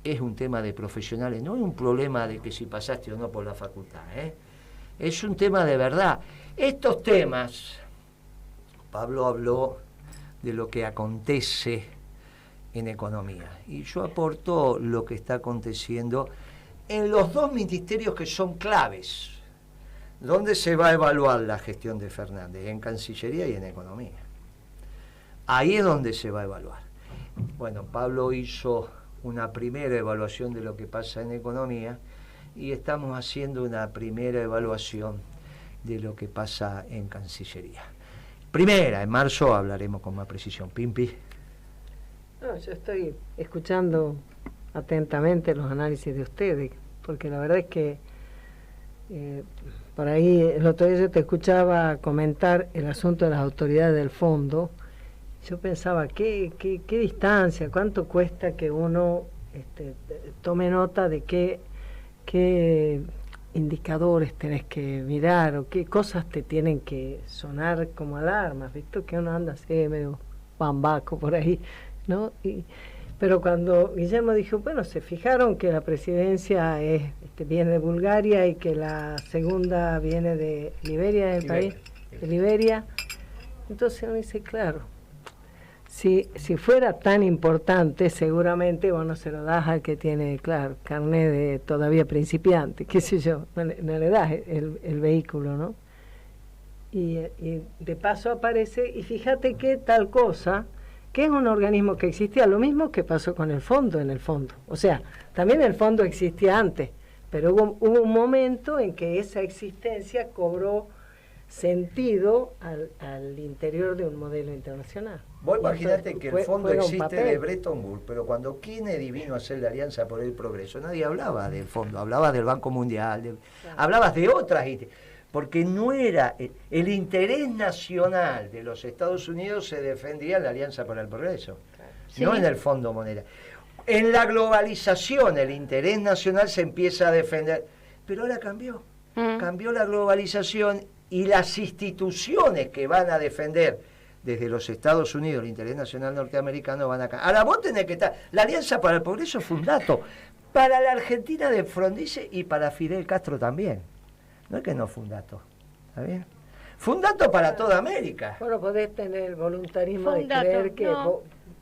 S2: es un tema de profesionales, no es un problema de que si pasaste o no por la facultad, es un tema de verdad. Estos temas, Pablo habló de lo que acontece en economía, y yo aporto lo que está aconteciendo en los dos ministerios que son claves, donde se va a evaluar la gestión de Fernández, en Cancillería y en Economía. Ahí es donde se va a evaluar. Bueno, Pablo hizo una primera evaluación de lo que pasa en Economía y estamos haciendo una primera evaluación de lo que pasa en Cancillería. Primera, en marzo hablaremos con más precisión. Pimpi.
S5: No, yo estoy escuchando atentamente los análisis de ustedes, porque la verdad es que por ahí el otro día yo te escuchaba comentar el asunto de las autoridades del fondo. Yo pensaba, ¿qué distancia, cuánto cuesta que uno tome nota de qué indicadores tenés que mirar o qué cosas te tienen que sonar como alarmas, ¿viste? Que uno anda así medio bambaco por ahí, ¿no? Pero cuando Guillermo dijo, bueno, se fijaron que la presidencia viene de Bulgaria y que la segunda viene de Liberia, del país, de Liberia, entonces uno dice, claro, si fuera tan importante, seguramente vos no se lo das al que tiene, claro, carnet de todavía principiante, qué sé yo, no le das el vehículo, ¿no? Y de paso aparece, y fíjate que tal cosa, que es un organismo que existía, lo mismo que pasó con el fondo en el fondo. O sea, también el fondo existía antes, pero hubo un momento en que esa existencia cobró sentido al interior de un modelo internacional.
S2: Vos imaginate que el fondo existe de Bretton Woods, pero cuando Kennedy vino a hacer la Alianza por el Progreso, nadie hablaba del fondo, hablaba del Banco Mundial, claro, hablabas de otras, porque no era el interés nacional de los Estados Unidos se defendía en la Alianza por el Progreso, claro, no sí, en el Fondo Monetario. En la globalización el interés nacional se empieza a defender, pero ahora cambió la globalización y las instituciones que van a defender desde los Estados Unidos el interés nacional norteamericano van a cambiar. Ahora vos tenés que estar, la Alianza para el Progreso fue un dato para la Argentina de Frondizi y para Fidel Castro también. No es que no fue un dato, ¿está bien? Fue un dato para toda América.
S5: Bueno, podés tener el voluntarismo de creer que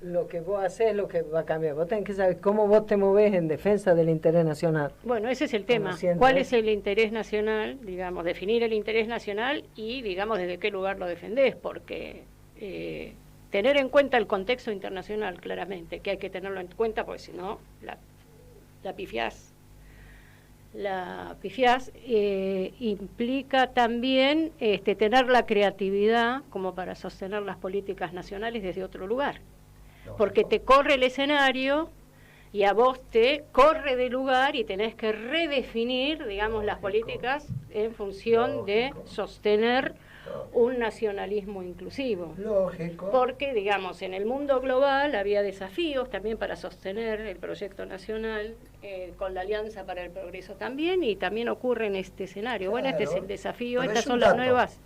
S5: lo que vos haces es lo que va a cambiar. Vos tenés que saber cómo vos te movés en defensa del interés nacional.
S3: Bueno, ese es el tema. ¿Cuál es el interés nacional? Digamos, definir el interés nacional y, digamos, desde qué lugar lo defendés, porque tener en cuenta el contexto internacional, claramente, que hay que tenerlo en cuenta, porque si no, la pifiás. La pifiás implica también tener la creatividad como para sostener las políticas nacionales desde otro lugar, porque te corre el escenario y a vos te corre de lugar y tenés que redefinir, digamos, las políticas en función de sostener un nacionalismo inclusivo.
S2: Lógico.
S3: Porque, digamos, en el mundo global había desafíos también para sostener el proyecto nacional, con la Alianza para el Progreso también, y también ocurre en este escenario. Claro. Bueno, este es el desafío, pero estas son las nuevas.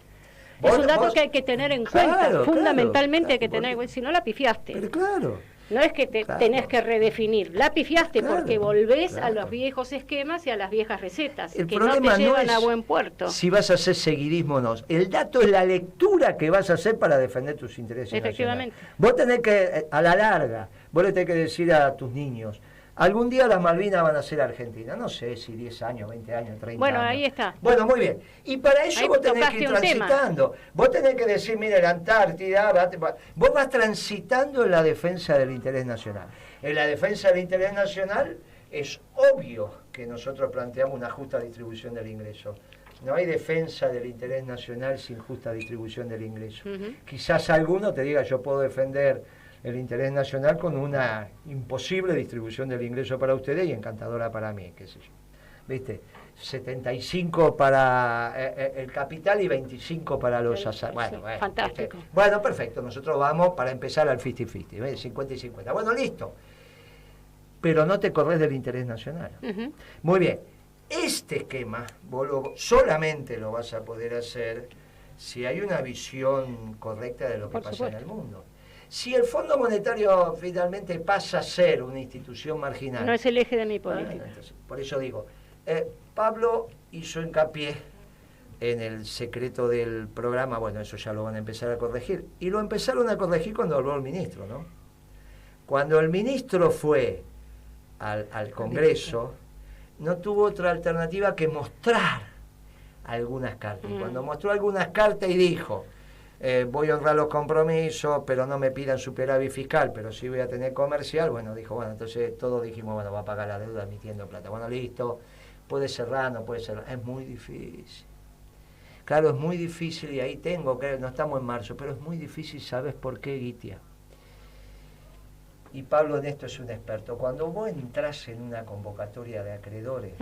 S3: Es un dato que hay que tener en cuenta, fundamentalmente hay que tener, si no la pifiaste.
S2: Pero claro.
S3: No es que tenés que redefinir, la pifiaste porque volvés a los viejos esquemas y a las viejas recetas,
S2: el
S3: que no te llevan a buen puerto.
S2: Si vas a hacer seguidismo o no. El dato es la lectura que vas a hacer para defender tus intereses.
S3: Efectivamente.
S2: Nacionales. Vos tenés que, a la larga, vos le tenés que decir a tus niños, algún día las Malvinas van a ser Argentina, no sé si 10 años, 20 años, 30 años.
S3: Bueno, ahí está.
S2: Bueno, muy bien. Y para eso ahí vos tenés que ir transitando. Vos tenés que decir, mire, la Antártida, vos vas transitando en la defensa del interés nacional. En la defensa del interés nacional es obvio que nosotros planteamos una justa distribución del ingreso. No hay defensa del interés nacional sin justa distribución del ingreso. Quizás alguno te diga, yo puedo defender el interés nacional con una imposible distribución del ingreso para ustedes y encantadora para mí, qué sé yo. ¿viste? 75 para el capital y 25 para los asalariados.
S3: Sí,
S2: Bueno,
S3: fantástico.
S2: Bueno, perfecto. Nosotros vamos para empezar al 50-50, ¿ves? 50 y 50. Bueno, listo. Pero no te corres del interés nacional.
S3: Ujú.
S2: Muy bien. Este esquema solamente lo vas a poder hacer si hay una visión correcta de lo que
S3: Por
S2: pasa
S3: supuesto.
S2: en el mundo. Si el Fondo Monetario finalmente pasa a ser una institución marginal.
S3: No es el eje de mi
S2: Bueno,
S3: política.
S2: entonces, por eso digo, Pablo hizo hincapié en el secreto del programa, bueno, eso ya lo van a empezar a corregir. Y lo empezaron a corregir cuando habló el ministro, ¿no? Cuando el ministro fue al Congreso, no tuvo otra alternativa que mostrar algunas cartas. Y cuando mostró algunas cartas y dijo, voy a honrar los compromisos, pero no me pidan superávit fiscal, pero sí voy a tener comercial, bueno, dijo, bueno, entonces todos dijimos, bueno, va a pagar la deuda emitiendo plata. Bueno, listo, puede cerrar, no puede cerrar. Es muy difícil. Claro, es muy difícil y ahí tengo, que no estamos en marzo, pero es muy difícil, ¿sabes por qué, Guitia? Y Pablo en esto es un experto. Cuando vos entrás en una convocatoria de acreedores,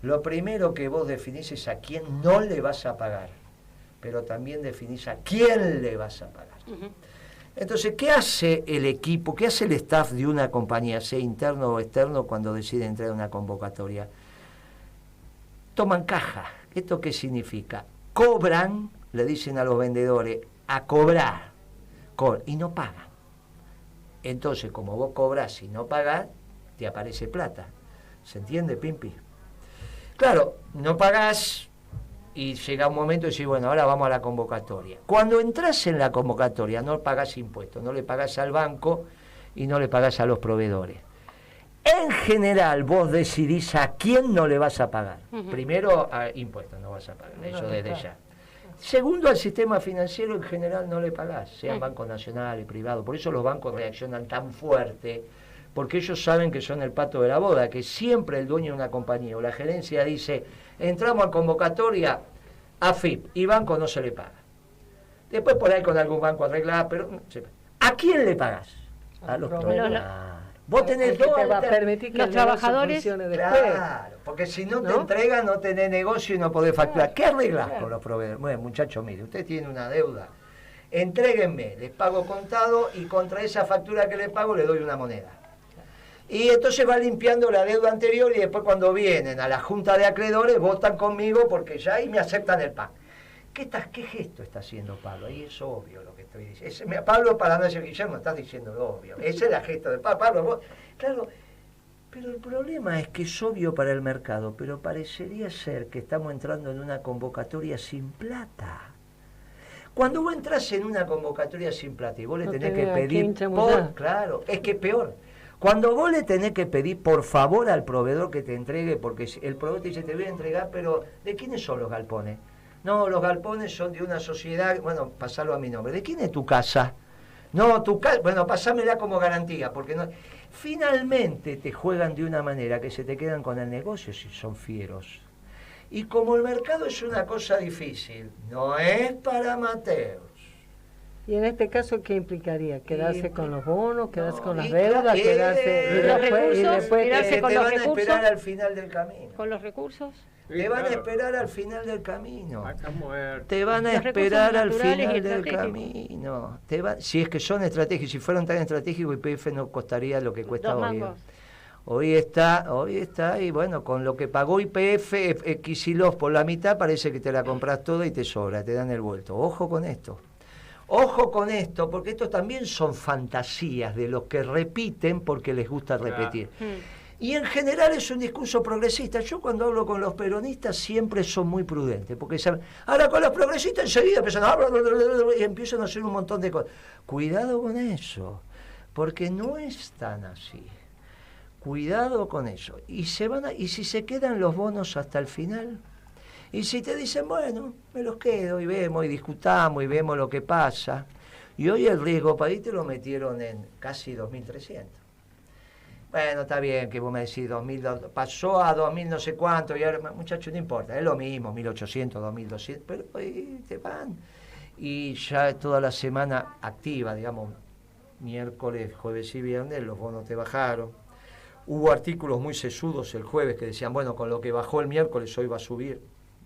S2: lo primero que vos definís es a quién no le vas a pagar, pero también definís a quién le vas a pagar. Entonces, ¿qué hace el equipo, qué hace el staff de una compañía, sea interno o externo, cuando decide entrar en una convocatoria? Toman caja. ¿Esto qué significa? Cobran, le dicen a los vendedores, a cobrar, y no pagan. Entonces, como vos cobrás y no pagás, te aparece plata. ¿Se entiende, Pimpi? Claro, no pagás y llega un momento y decís, bueno, ahora vamos a la convocatoria. Cuando entras en la convocatoria no pagás impuestos, no le pagás al banco y no le pagás a los proveedores. En general, vos decidís a quién no le vas a pagar. Primero, a impuestos no vas a pagar, eso desde ya. Segundo, al sistema financiero en general no le pagás, sean bancos nacionales, privados. Por eso los bancos reaccionan tan fuerte, porque ellos saben que son el pato de la boda, que siempre el dueño de una compañía o la gerencia dice, entramos a convocatoria, AFIP, y banco no se le paga. Después por ahí con algún banco arreglada, pero no se paga. ¿A quién le pagás? A los proveedores. Vos tenés dos
S5: te va a permitir que
S3: los
S5: el negocio
S3: trabajadores,
S5: funcione después.
S2: Claro, porque si no te entregan, no tenés negocio y no podés facturar. ¿Qué arreglás con los proveedores? Bueno, muchachos, mire, usted tiene una deuda. Entréguenme, les pago contado y contra esa factura que le pago le doy una moneda. Y entonces va limpiando la deuda anterior y después cuando vienen a la junta de acreedores votan conmigo porque ya ahí me aceptan el pan. ¿Qué gesto está haciendo Pablo? Ahí es obvio lo que estoy diciendo. Pablo, para no decir Guillermo, estás diciendo lo obvio. Ese es el gesto de Pablo. Vos, claro, pero el problema es que es obvio para el mercado, pero parecería ser que estamos entrando en una convocatoria sin plata. Cuando vos entras en una convocatoria sin plata y vos le tenés que pedir claro, es que es peor. Cuando vos le tenés que pedir por favor al proveedor que te entregue, porque el proveedor te dice te voy a entregar, pero ¿de quiénes son los galpones? No, los galpones son de una sociedad, bueno, pasalo a mi nombre. ¿De quién es tu casa? No, tu casa, bueno, pasámela como garantía, porque no. Finalmente te juegan de una manera que se te quedan con el negocio si son fieros. Y como el mercado es una cosa difícil, no es para Mateos.
S5: ¿Y en este caso qué implicaría? ¿Quedarse con los bonos? ¿Quedarse con las
S2: y
S5: deudas? ¿Quedarse
S3: los recursos?
S2: Te
S3: con
S2: van
S3: los
S2: a
S3: recursos.
S2: esperar al final del camino.
S3: ¿Con los recursos?
S2: Te van a esperar al final del camino.
S4: Muerto.
S2: Te van a
S3: Los
S2: esperar al
S3: recursos naturales
S2: final
S3: y
S2: del
S3: estratégicos.
S2: camino. Si es que son estratégicos, si fueran tan estratégicos, YPF no costaría lo que cuesta
S3: Dos
S2: hoy.
S3: mangos.
S2: Hoy está, y bueno, con lo que pagó YPF, Kicillof por la mitad, parece que te la compras toda y te sobra, te dan el vuelto. Ojo con esto. Ojo con esto, porque estos también son fantasías de los que repiten porque les gusta repetir. Y en general es un discurso progresista. Yo cuando hablo con los peronistas siempre son muy prudentes, porque saben, ahora con los progresistas enseguida empiezan a hacer un montón de cosas. Cuidado con eso, porque no es tan así. Cuidado con eso. Y si se quedan los bonos hasta el final, y si te dicen, bueno, me los quedo y vemos y discutamos y vemos lo que pasa. Y hoy el riesgo país te lo metieron en casi 2.300. Bueno, está bien que vos me decís 2.000, pasó a 2.000 no sé cuánto, y ahora, muchachos, no importa, es lo mismo, 1.800, 2.200, pero hoy te van. Y ya toda la semana activa, digamos, miércoles, jueves y viernes, los bonos te bajaron. Hubo artículos muy sesudos el jueves que decían, bueno, con lo que bajó el miércoles hoy va a subir,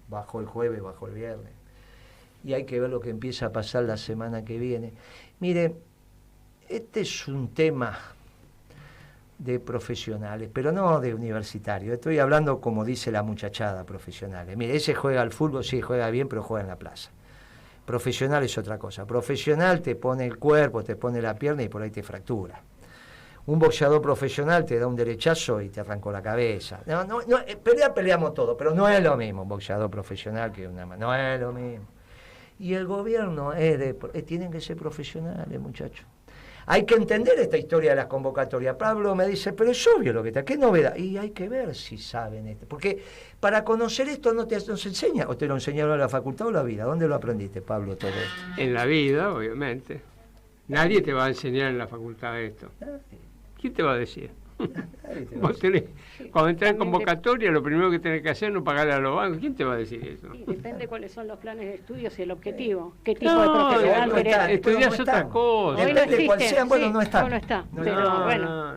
S2: bajó el jueves, bajó el viernes. Y hay que ver lo que empieza a pasar la semana que viene. Mire, este es un tema de profesionales, pero no de universitarios. Estoy hablando como dice la muchachada, profesionales. Mire, ese juega al fútbol, sí, juega bien, pero juega en la plaza. Profesional es otra cosa. Profesional te pone el cuerpo, te pone la pierna y por ahí te fractura. Un boxeador profesional te da un derechazo y te arrancó la cabeza. Peleamos todo, pero no es lo mismo un boxeador profesional que una mano. No es lo mismo. Y el gobierno tienen que ser profesionales, muchachos. Hay que entender esta historia de las convocatorias. Pablo me dice, pero es obvio lo que está, ¿qué novedad? Y hay que ver si saben esto. Porque para conocer esto no se enseña, o te lo enseñaron en la facultad o la vida. ¿Dónde lo aprendiste, Pablo, todo esto?
S4: En la vida, obviamente. Nadie te va a enseñar en la facultad esto. ¿Quién te va a decir? Cuando entras en convocatoria, lo primero que tenés que hacer es no pagarle a los bancos. ¿Quién te va a decir eso?
S3: Sí, depende cuáles son los planes de estudios y el objetivo. ¿Qué tipo de profesional querés?
S4: Estudias otra cosa.
S2: Depende de cuál sea, bueno, no está.
S3: No está. Pero bueno.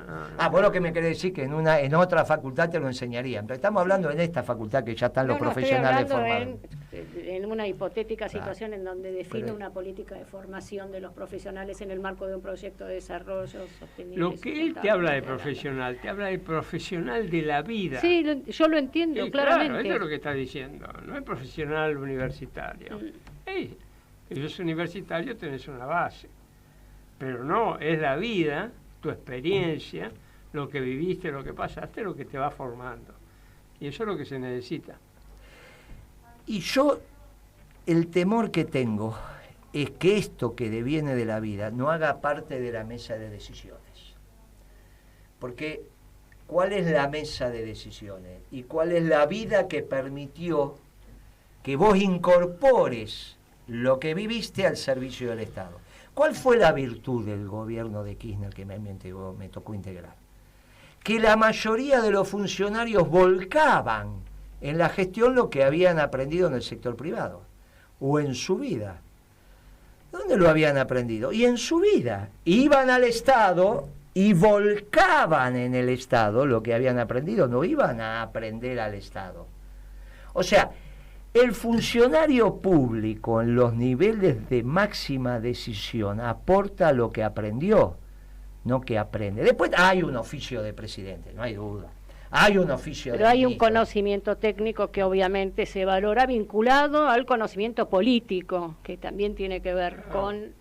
S2: Vos lo que me querés decir que en otra facultad te lo enseñarían. Pero estamos hablando en esta facultad que ya están los profesionales formados.
S3: En una hipotética situación en donde define una política de formación de los profesionales en el marco de un proyecto de desarrollo sostenible.
S4: Lo que él te habla de profesional, te habla de profesional de la vida.
S3: Sí, yo lo entiendo,
S4: sí,
S3: claramente.
S4: Claro, eso es lo que está diciendo, no es profesional universitario. Si sos universitario tenés una base, pero no, es la vida, tu experiencia, lo que viviste, lo que pasaste, lo que te va formando. Y eso es lo que se necesita.
S2: Y yo, el temor que tengo es que esto que deviene de la vida no haga parte de la mesa de decisiones. Porque, ¿cuál es la mesa de decisiones? ¿Y cuál es la vida que permitió que vos incorpores lo que viviste al servicio del Estado? ¿Cuál fue la virtud del gobierno de Kirchner que me tocó integrar? Que la mayoría de los funcionarios volcaban en la gestión lo que habían aprendido en el sector privado o en su vida. ¿Dónde lo habían aprendido? Y en su vida. Iban al Estado y volcaban en el Estado lo que habían aprendido, no iban a aprender al Estado. O sea, el funcionario público en los niveles de máxima decisión aporta lo que aprendió, no que aprende. Después hay un oficio de presidente, no hay duda. Hay un oficio
S3: pero hay un conocimiento técnico que obviamente se valora vinculado al conocimiento político, que también tiene que ver con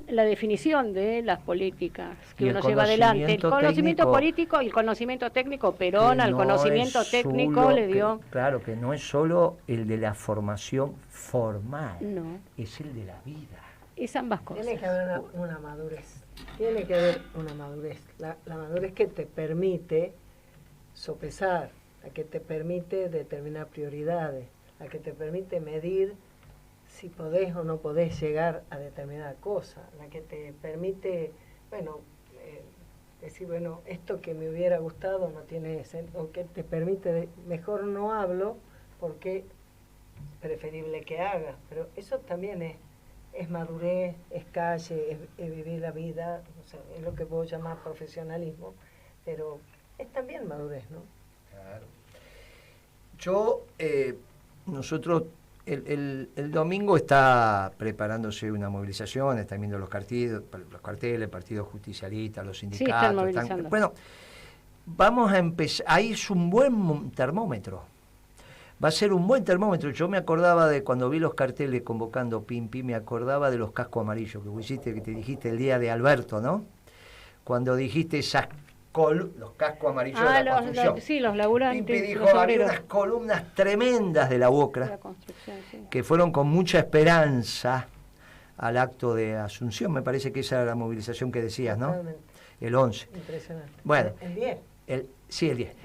S3: la definición de las políticas que uno lleva adelante. El conocimiento político y el conocimiento técnico, Perón al conocimiento técnico le dio...
S2: Claro, que no es solo el de la formación formal,
S3: no,
S2: es el de la vida.
S3: Es ambas cosas.
S5: Tiene que haber una madurez. Tiene que haber una madurez. La madurez que te permite sopesar, la que te permite determinar prioridades, la que te permite medir si podés o no podés llegar a determinada cosa, la que te permite, decir, esto que me hubiera gustado no tiene sentido, o que te permite, mejor no hablo porque preferible que haga, pero eso también es madurez, es calle, es vivir la vida, o sea, es lo que vos llamás profesionalismo, pero es también madurez, ¿no?
S2: Claro. Nosotros, el domingo está preparándose una movilización, están viendo los carteles, el Partido Justicialista, los sindicatos.
S3: Sí, están movilizando.
S2: Bueno, vamos a empezar, ahí es un buen termómetro. Va a ser un buen termómetro. Yo me acordaba de cuando vi los carteles convocando Pimpi, me acordaba de los cascos amarillos que hiciste, que te dijiste el día de Alberto, ¿no? Cuando dijiste esas los cascos amarillos de la construcción.
S3: Sí, los laburantes.
S2: Pimpi dijo, había unas columnas tremendas de la UOCRA que fueron con mucha esperanza al acto de Asunción. Me parece que esa era la movilización que decías, ¿no? El 11.
S5: Impresionante.
S2: Bueno.
S5: ¿El 10?
S2: Sí, el 10.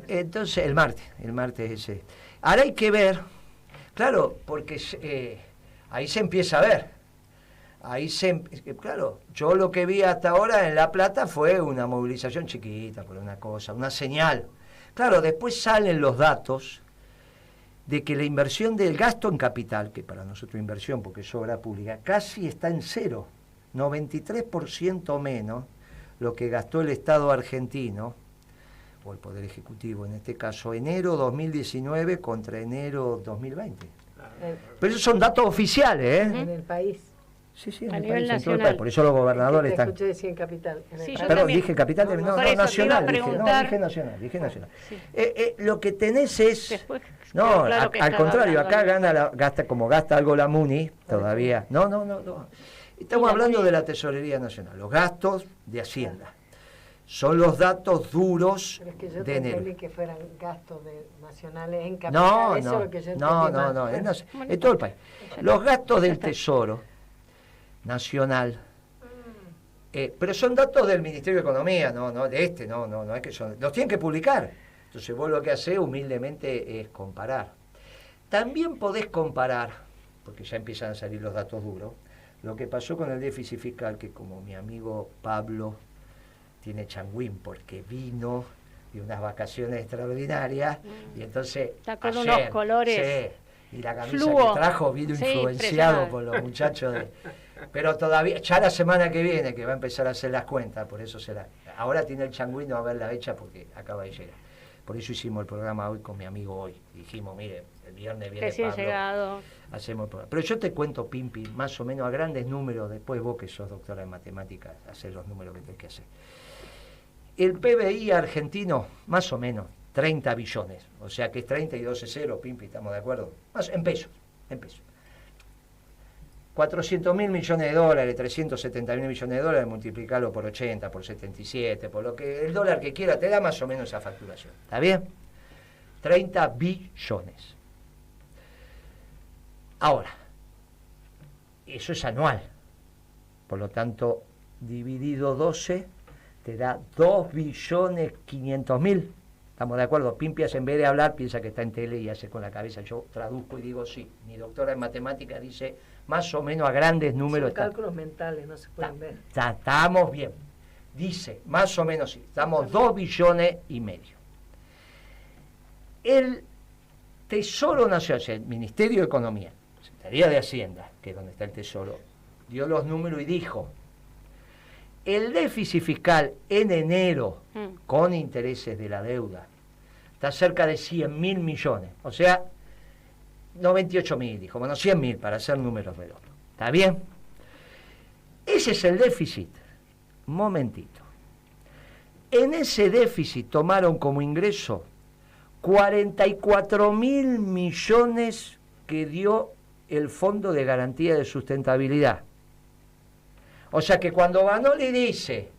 S2: Entonces, el martes ese. Ahora hay que ver, claro, porque ahí se empieza a ver. Claro, yo lo que vi hasta ahora en La Plata fue una movilización chiquita, por una cosa, una señal. Claro, después salen los datos de que la inversión del gasto en capital, que para nosotros inversión porque es obra pública, casi está en cero, 93% menos lo que gastó el Estado argentino, o el Poder Ejecutivo en este caso, enero 2019 contra enero 2020. Pero esos son datos oficiales, ¿eh?
S5: En el país.
S2: Sí, sí, en
S3: A
S2: el
S3: nivel
S2: país, en todo el
S3: nacional.
S2: país. Por eso los gobernadores
S5: Te
S2: están...
S5: escuché decir en capital. En el
S3: Sí,
S5: país.
S3: yo
S2: Perdón,
S3: también.
S2: dije capital,
S3: Por
S2: no,
S3: eso
S2: no,
S3: te iba a
S2: nacional, dije, no,
S3: preguntar.
S2: dije nacional.
S3: Sí.
S2: Lo que tenés es...
S3: Después
S2: No,
S3: quedó claro que
S2: al
S3: estaba
S2: contrario,
S3: hablando
S2: acá
S3: algo.
S2: gasta como gasta algo la MUNI, todavía. No. Estamos
S3: la
S2: hablando
S3: MUNI?
S2: de la Tesorería Nacional, los gastos de Hacienda. Son los datos duros
S5: Pero es que yo
S2: de
S5: te
S2: enero.
S5: entendí que fueran gastos nacionales en capital.
S2: No,
S5: Eso es lo que yo entendí
S2: no,
S5: mal.
S2: en todo el país. Los gastos del Tesoro Nacional, pero son datos del Ministerio de Economía, no es que son, los tienen que publicar. Entonces vos lo que hacés humildemente es comparar. También podés comparar, porque ya empiezan a salir los datos duros, lo que pasó con el déficit fiscal, que como mi amigo Pablo tiene changüín porque vino de unas vacaciones extraordinarias y entonces
S3: Está con
S2: ayer,
S3: unos colores
S2: sí, y la camisa
S3: fluo.
S2: que trajo vino
S3: Sí,
S2: influenciado
S3: impresionante.
S2: por los muchachos pero todavía, ya la semana que viene que va a empezar a hacer las cuentas, por eso ahora tiene el changüín, no va a verla hecha porque acaba de llegar. Por eso hicimos el programa hoy con mi amigo hoy. Dijimos, mire, el viernes viene
S3: Recién
S2: Pablo,
S3: llegado.
S2: hacemos el programa. Pero yo te cuento, Pimpi, más o menos a grandes números, después vos que sos doctora en matemáticas, hacer los números que tenés que hacer. El PBI argentino, más o menos, 30 billones. O sea que es 30 y 12 ceros, Pimpi, ¿estamos de acuerdo? En pesos. 400 mil millones de dólares, 370 mil millones de dólares, multiplicarlo por 80, por 77, por lo que el dólar que quiera te da más o menos esa facturación. ¿Está bien? 30 billones. Ahora, eso es anual. Por lo tanto, dividido 12, te da 2 billones 500 mil. ¿Estamos de acuerdo? Pimpias en vez de hablar piensa que está en tele y hace con la cabeza. Yo traduzco y digo sí. Mi doctora en matemáticas dice más o menos a grandes números.
S5: Son cálculos mentales, no se pueden ver.
S2: Estamos bien. Dice, más o menos sí. Estamos 2 billones y medio. El Tesoro Nacional, o sea, el Ministerio de Economía, Secretaría de Hacienda, que es donde está el Tesoro, dio los números y dijo, el déficit fiscal en enero, con intereses de la deuda, está cerca de 100 mil millones. O sea, 98 mil, dijo. Bueno, 100 mil para hacer números redondos. ¿Está bien? Ese es el déficit. Momentito. En ese déficit tomaron como ingreso 44 mil millones que dio el Fondo de Garantía de Sustentabilidad. O sea que cuando Vanoli dice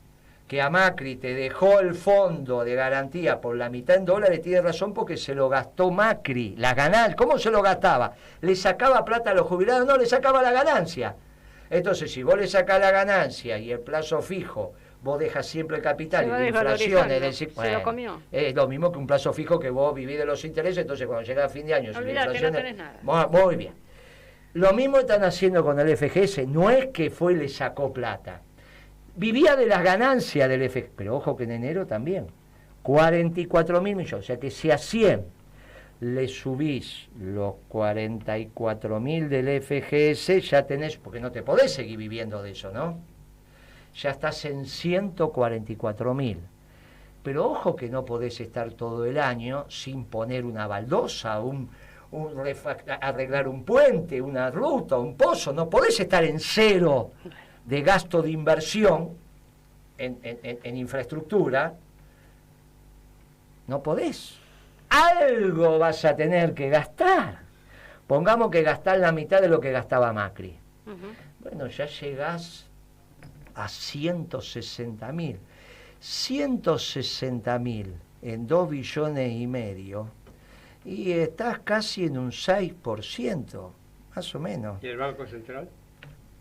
S2: que a Macri te dejó el fondo de garantía por la mitad en dólares, tiene razón porque se lo gastó Macri, la ganancia. ¿Cómo se lo gastaba? ¿Le sacaba plata a los jubilados? No, le sacaba la ganancia. Entonces, si vos le sacás la ganancia y el plazo fijo, vos dejas siempre el capital y la inflación, es decir,
S3: se lo comió.
S2: Es lo mismo que un plazo fijo que vos vivís de los intereses, entonces cuando llega a fin de año, si la
S3: Olvídate,
S2: inflación
S3: no
S2: es-
S3: tenés nada.
S2: Muy bien. Lo mismo están haciendo con el FGS, no es que fue y le sacó plata. Vivía de las ganancias del FGS, pero ojo que en enero también, 44 mil millones, o sea que si a 100 le subís los 44 mil del FGS, ya tenés, porque no te podés seguir viviendo de eso, ¿no? Ya estás en 144 mil. Pero ojo que no podés estar todo el año sin poner una baldosa, arreglar un puente, una ruta, un pozo. No podés estar en cero de gasto de inversión en infraestructura. No podés. Algo vas a tener que gastar. Pongamos que gastás la mitad de lo que gastaba Macri. Bueno, ya llegás a 160 mil. 160 mil en 2 billones y medio y estás casi en un 6%, más o menos.
S4: ¿Y el Banco Central?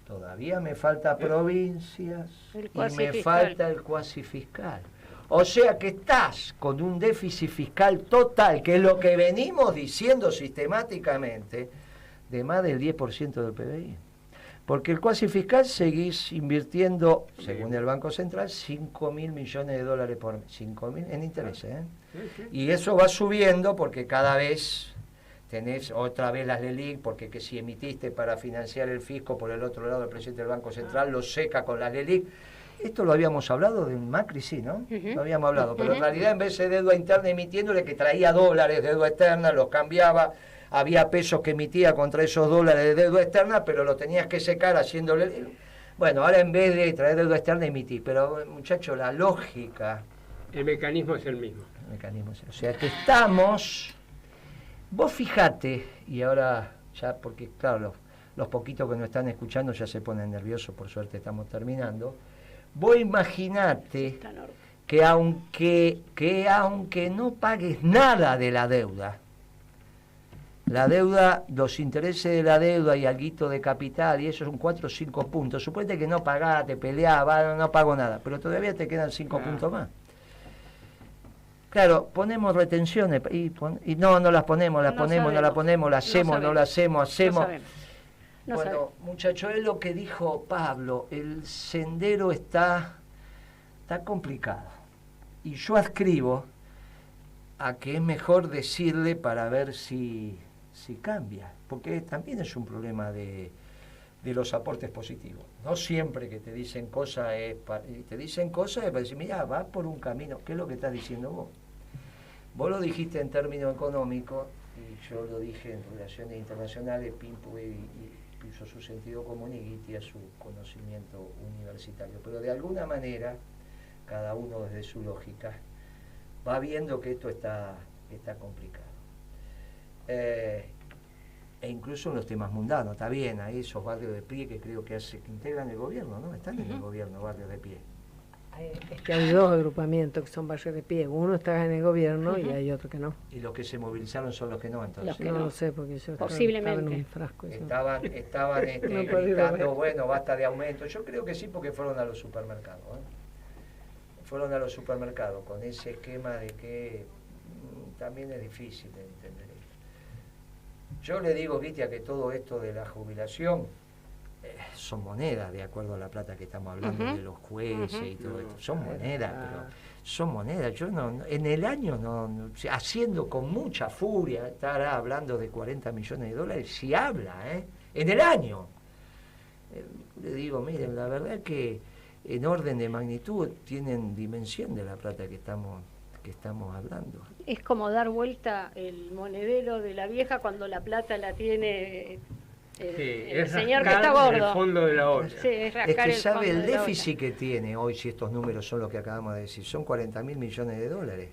S2: Todavía me falta provincias
S3: El
S2: y
S3: cuasi
S2: me
S3: fiscal.
S2: falta el cuasi fiscal. O sea que estás con un déficit fiscal total, que es lo que venimos diciendo sistemáticamente, de más del 10% del PBI. Porque el cuasi fiscal seguís invirtiendo, según el Banco Central, 5 mil millones de dólares por mes. 5 mil en intereses, ¿eh? Y eso va subiendo porque cada vez tenés otra vez las LELIQ, porque que si emitiste para financiar el fisco, por el otro lado el presidente del Banco Central lo seca con las LELIQ. Esto lo habíamos hablado de Macri, sí, ¿no? Lo habíamos hablado, pero en realidad en vez de deuda interna emitiéndole, que traía dólares de deuda externa, los cambiaba, había pesos que emitía contra esos dólares de deuda externa, pero lo tenías que secar haciéndole... Bueno, ahora en vez de traer deuda externa emití, pero muchachos, la lógica...
S4: El mecanismo es el mismo.
S2: El mecanismo es el... O sea, que estamos... Vos fijate, y ahora ya, porque claro, los poquitos que nos están escuchando ya se ponen nerviosos, por suerte estamos terminando. Vos imaginate que aunque no pagues nada de la deuda, los intereses de la deuda y alguito de capital, y eso son 4 o 5 puntos, suponete que no pagás, te peleás, no pago nada, pero todavía te quedan 5 puntos más. Claro, ponemos retenciones y no las ponemos, las hacemos. Bueno, muchachos, es lo que dijo Pablo, el sendero está complicado. Y yo adscribo a que es mejor decirle para ver si cambia, porque también es un problema de los aportes positivos. No siempre que te dicen cosas es para decir, mira, va por un camino. ¿Qué es lo que estás diciendo vos? Vos lo dijiste en términos económicos y yo lo dije en relaciones internacionales. Pimpu puso su sentido común y Guiti a su conocimiento universitario. Pero de alguna manera, cada uno desde su lógica, va viendo que esto está complicado. E incluso en los temas mundanos, está bien, hay esos barrios de pie que creo que integran el gobierno, ¿no? Están en el gobierno, barrios de pie.
S5: Es que hay 2 agrupamientos que son barrios de pie, uno está en el gobierno y hay otro que no.
S2: Y los que se movilizaron son los que no, entonces.
S5: Los que no lo sé, porque yo
S3: posiblemente
S5: estaba en un frasco.
S2: Estaban gritando, bueno, basta de aumento. Yo creo que sí, porque fueron a los supermercados. Fueron a los supermercados con ese esquema de que también es difícil de entender esto. Yo le digo, Vitia, que todo esto de la jubilación son monedas, de acuerdo a la plata que estamos hablando de los jueces y todo esto. Son monedas, pero son monedas. Yo no en el año, haciendo con mucha furia, estará hablando de 40 millones de dólares, si habla, en el año. Le digo, miren, la verdad es que en orden de magnitud tienen dimensión de la plata que estamos hablando.
S3: Es como dar vuelta el monedero de la vieja cuando la plata la tiene el señor que está gordo.
S4: El fondo de la olla.
S3: Sí,
S2: es que sabe el déficit que tiene hoy, si estos números son los que acabamos de decir, son 40.000 millones de dólares.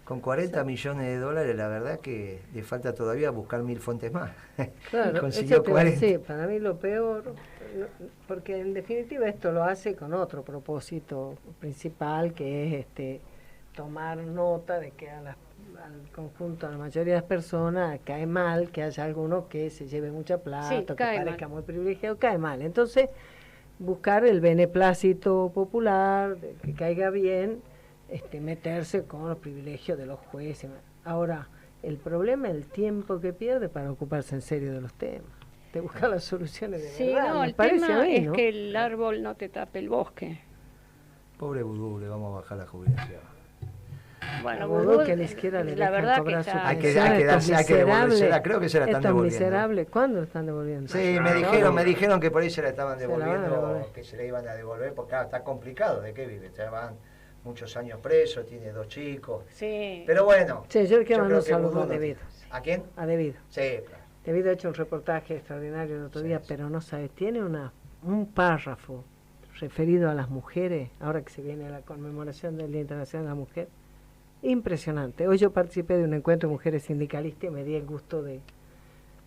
S2: Con 40 millones de dólares, la verdad que le falta todavía buscar 1.000 fuentes más.
S5: Claro,
S2: consiguió 40.
S5: Sí, para mí lo peor, porque en definitiva esto lo hace con otro propósito principal, que es tomar nota de que al conjunto, a la mayoría de las personas, cae mal que haya alguno que se lleve mucha plata, que parezca muy privilegiado, cae mal. Entonces, buscar el beneplácito popular, que caiga bien, meterse con los privilegios de los jueces. Ahora, el problema es el tiempo que pierde para ocuparse en serio de los temas, de buscar las soluciones de verdad.
S3: No, el tema es que el árbol no te tape el bosque.
S2: Pobre Vudú, le vamos a bajar la jubilación.
S5: Bueno, Vudú, que ni siquiera le
S3: la verdad que
S2: hay que devolvérsela, creo que se la están devolviendo.
S5: Miserable, ¿cuándo lo están devolviendo?
S2: Sí, me dijeron que por ahí se la estaban devolviendo, que se la iban a devolver, porque claro, está complicado, ¿de qué vive? Ya van muchos años preso, tiene 2 chicos.
S3: Sí.
S2: Pero bueno.
S5: Sí, yo quiero mandar un saludo a Debido.
S2: ¿A quién?
S5: A Debido.
S2: Sí, claro.
S5: Debido ha hecho un reportaje extraordinario el otro día, pero no sabe, tiene un párrafo referido a las mujeres, ahora que se viene la conmemoración del Día Internacional de la Mujer. Impresionante. Hoy yo participé de un encuentro de mujeres sindicalistas y me di el gusto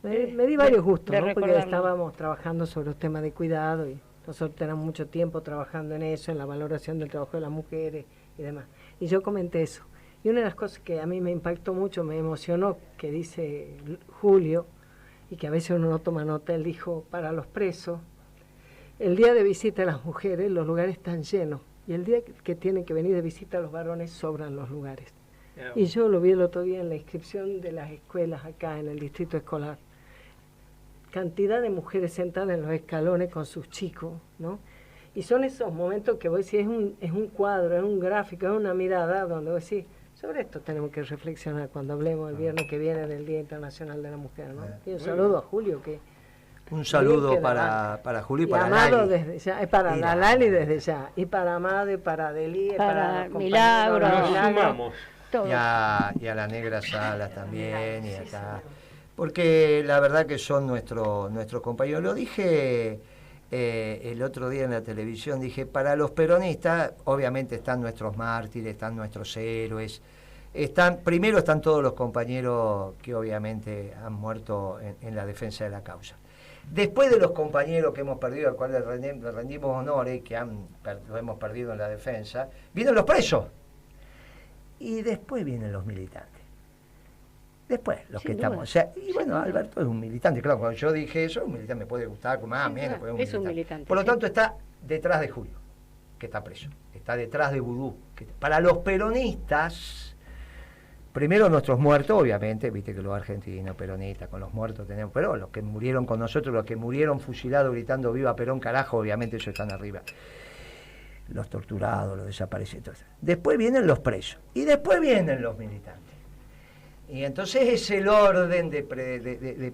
S5: me di varios gustos, ¿no? Porque estábamos trabajando sobre los temas de cuidado y nosotros tenemos mucho tiempo trabajando en eso, en la valoración del trabajo de las mujeres y demás. Y yo comenté eso. Y una de las cosas que a mí me impactó mucho, me emocionó, que dice Julio, y que a veces uno no toma nota, él dijo, para los presos, el día de visita a las mujeres los lugares están llenos. Y el día que tienen que venir de visita a los varones, sobran los lugares. Y yo lo vi el otro día en la inscripción de las escuelas acá en el distrito escolar. Cantidad de mujeres sentadas en los escalones con sus chicos, ¿no? Y son esos momentos que vos decís, es un cuadro, es un gráfico, es una mirada donde vos decís, Sobre esto tenemos que reflexionar cuando hablemos el viernes que viene del Día Internacional de la Mujer, ¿no? Y un saludo a Julio, que
S2: un saludo para Julio y para
S5: Amado
S2: Lali.
S5: desde ya, para la Lali desde ya, y para Amado y para Deli, y
S3: para
S5: los
S3: Milagro.
S5: compañeros de
S4: Nos sumamos.
S3: Todo.
S2: Y a la Negra Sala también, y acá. Porque la verdad que son nuestros compañeros. Lo dije el otro día en la televisión, dije, para los peronistas, obviamente están nuestros mártires, están nuestros héroes, primero están todos los compañeros que obviamente han muerto en la defensa de la causa. Después de los compañeros que hemos perdido, al cual le rendimos honores, que lo hemos perdido en la defensa, vienen los presos. Y después vienen los militantes. Después, los
S3: Sin
S2: que
S3: duda.
S2: estamos. O sea, y bueno, Alberto es un militante. Claro, cuando yo dije eso, un militante me puede gustar, más,
S3: Sí,
S2: menos,
S3: claro,
S2: pero
S3: es un militante,
S2: Por lo
S3: sí.
S2: tanto, está detrás de Julio, que está preso. Está detrás de Vudú. Para los peronistas, primero nuestros muertos, obviamente, viste que los argentinos, peronistas, con los muertos tenemos, pero los que murieron con nosotros, los que murieron fusilados gritando viva Perón, carajo, obviamente ellos están arriba. Los torturados, los desaparecidos. Después vienen los presos. Y después vienen los militantes. Y entonces es el orden de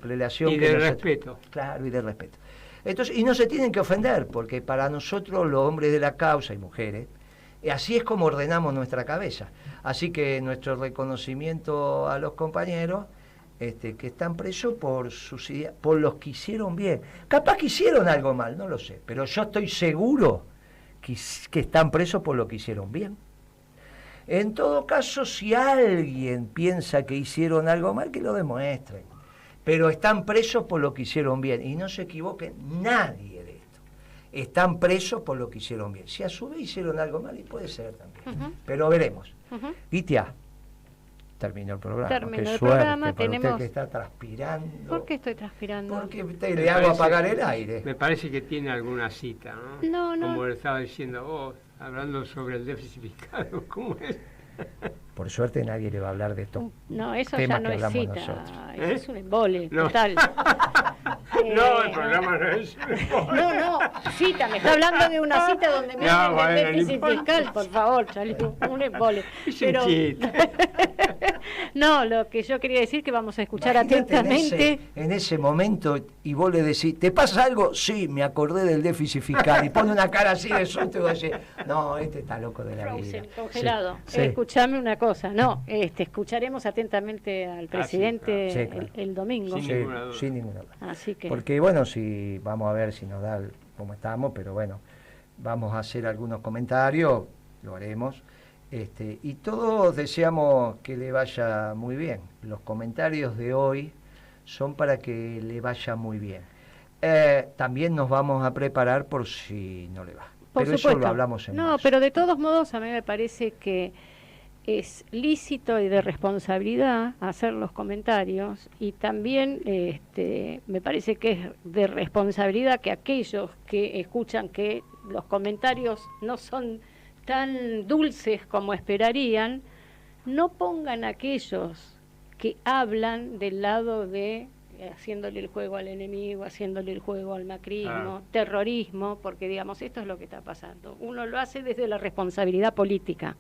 S2: prelación.
S4: Y de respeto.
S2: Claro, y de respeto. Entonces, y no se tienen que ofender, porque para nosotros, los hombres de la causa y mujeres, así es como ordenamos nuestra cabeza. Así que nuestro reconocimiento a los compañeros que están presos por sus ideas, por los que hicieron bien. Capaz que hicieron algo mal, no lo sé, pero yo estoy seguro que están presos por lo que hicieron bien. En todo caso, si alguien piensa que hicieron algo mal, que lo demuestren. Pero están presos por lo que hicieron bien. Y no se equivoquen nadie de esto. Están presos por lo que hicieron bien. Si a su vez hicieron algo mal, y puede ser también. Pero veremos. Gitia, terminó el programa.
S3: Terminó
S2: Qué
S3: el
S2: suerte
S3: programa,
S2: para
S3: tenemos-
S2: usted que está transpirando.
S3: ¿Por qué estoy transpirando?
S2: Porque le hago apagar el aire.
S4: Me parece que tiene alguna cita, ¿no?
S3: No, no.
S4: Como le estaba diciendo vos, hablando sobre el déficit fiscal, ¿cómo es?
S2: Por suerte nadie le va a hablar de esto.
S3: No, eso
S2: temas
S3: ya no
S2: que
S3: es
S2: hablamos
S3: cita,
S2: nosotros.
S3: eso es un embole,
S4: No.
S3: total.
S4: No, el programa no es.
S3: No, cita, me está hablando de una cita donde me
S4: No,
S3: hablan
S4: bueno,
S3: del
S4: no
S3: déficit
S4: importa.
S3: fiscal, por favor, salió un embole.
S4: Es un chiste.
S3: No, lo que yo quería decir que vamos a escuchar
S2: Imagínate
S3: atentamente.
S2: en ese momento, y vos le decís, ¿te pasa algo? Sí, me acordé del déficit fiscal. Y pone una cara así de susto y vos decís, no, este está loco de la vida.
S3: Frozen, congelado.
S2: Sí.
S3: Escuchame una cosa, no, escucharemos atentamente al presidente
S2: Sí, claro.
S3: el domingo.
S4: Sin
S2: Sí,
S4: ninguna duda.
S2: sin ninguna duda.
S3: Así que
S2: Porque bueno, si vamos a ver si nos da cómo estamos, pero bueno, vamos a hacer algunos comentarios, lo haremos. Y todos deseamos que le vaya muy bien. Los comentarios de hoy son para que le vaya muy bien. También nos vamos a preparar por si no le va.
S3: por
S2: Pero
S3: supuesto.
S2: eso lo hablamos en
S3: No,
S2: marzo.
S3: pero de todos modos a mí me parece que es lícito y de responsabilidad hacer los comentarios, y también me parece que es de responsabilidad que aquellos que escuchan que los comentarios no son tan dulces como esperarían, no pongan a aquellos que hablan del lado de haciéndole el juego al enemigo, haciéndole el juego al macrismo, terrorismo, porque digamos, esto es lo que está pasando. Uno lo hace desde la responsabilidad política.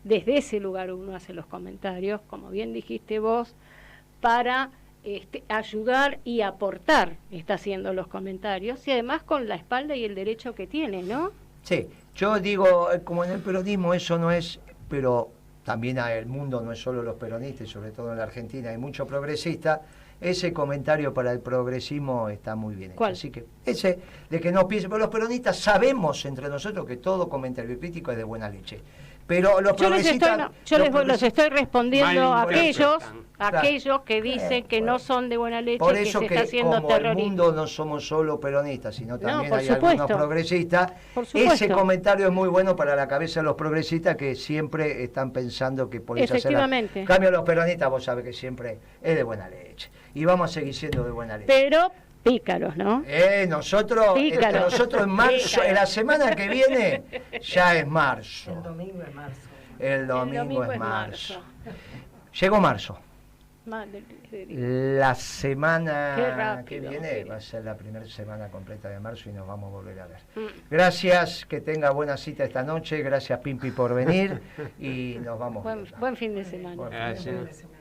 S3: Desde ese lugar uno hace los comentarios, como bien dijiste vos, para ayudar y aportar, está haciendo los comentarios, y además con la espalda y el derecho que tiene, ¿no?
S2: Sí, yo digo, como en el peronismo eso no es, pero también el mundo no es solo los peronistas, sobre todo en la Argentina hay muchos progresistas, ese comentario para el progresismo está muy bien hecho.
S3: ¿Cuál?
S2: Así que ese, de que no piensen, pero los peronistas sabemos entre nosotros que todo comentario crítico es de buena leche. Pero los progresistas...
S3: Les estoy respondiendo a
S4: Malinterpretan.
S3: aquellos que dicen que no son de buena leche,
S2: Por
S3: que
S2: eso
S3: se
S2: que
S3: está haciendo
S2: como el
S3: terrorismo.
S2: mundo no somos solo peronistas, sino también
S3: por
S2: hay
S3: supuesto.
S2: algunos progresistas,
S3: Por supuesto.
S2: ese comentario es muy bueno para la cabeza de los progresistas que siempre están pensando que podés hacer...
S3: Efectivamente.
S2: En cambio los peronistas, vos sabés que siempre es de buena leche. Y vamos a seguir siendo de buena leche.
S3: Pero pícaros, ¿no?
S2: Nosotros en marzo,
S3: Pícaros.
S2: en la semana que viene, ya es marzo.
S5: El domingo es marzo.
S2: El domingo es marzo. Llegó marzo. La semana que
S3: rápido,
S2: viene
S3: sí.
S2: va a ser la primera semana completa de marzo y nos vamos a volver a ver. Gracias, que tenga buena cita esta noche. Gracias, Pimpi, por venir y nos vamos viendo.
S3: Buen fin de semana.
S2: Buen fin de semana.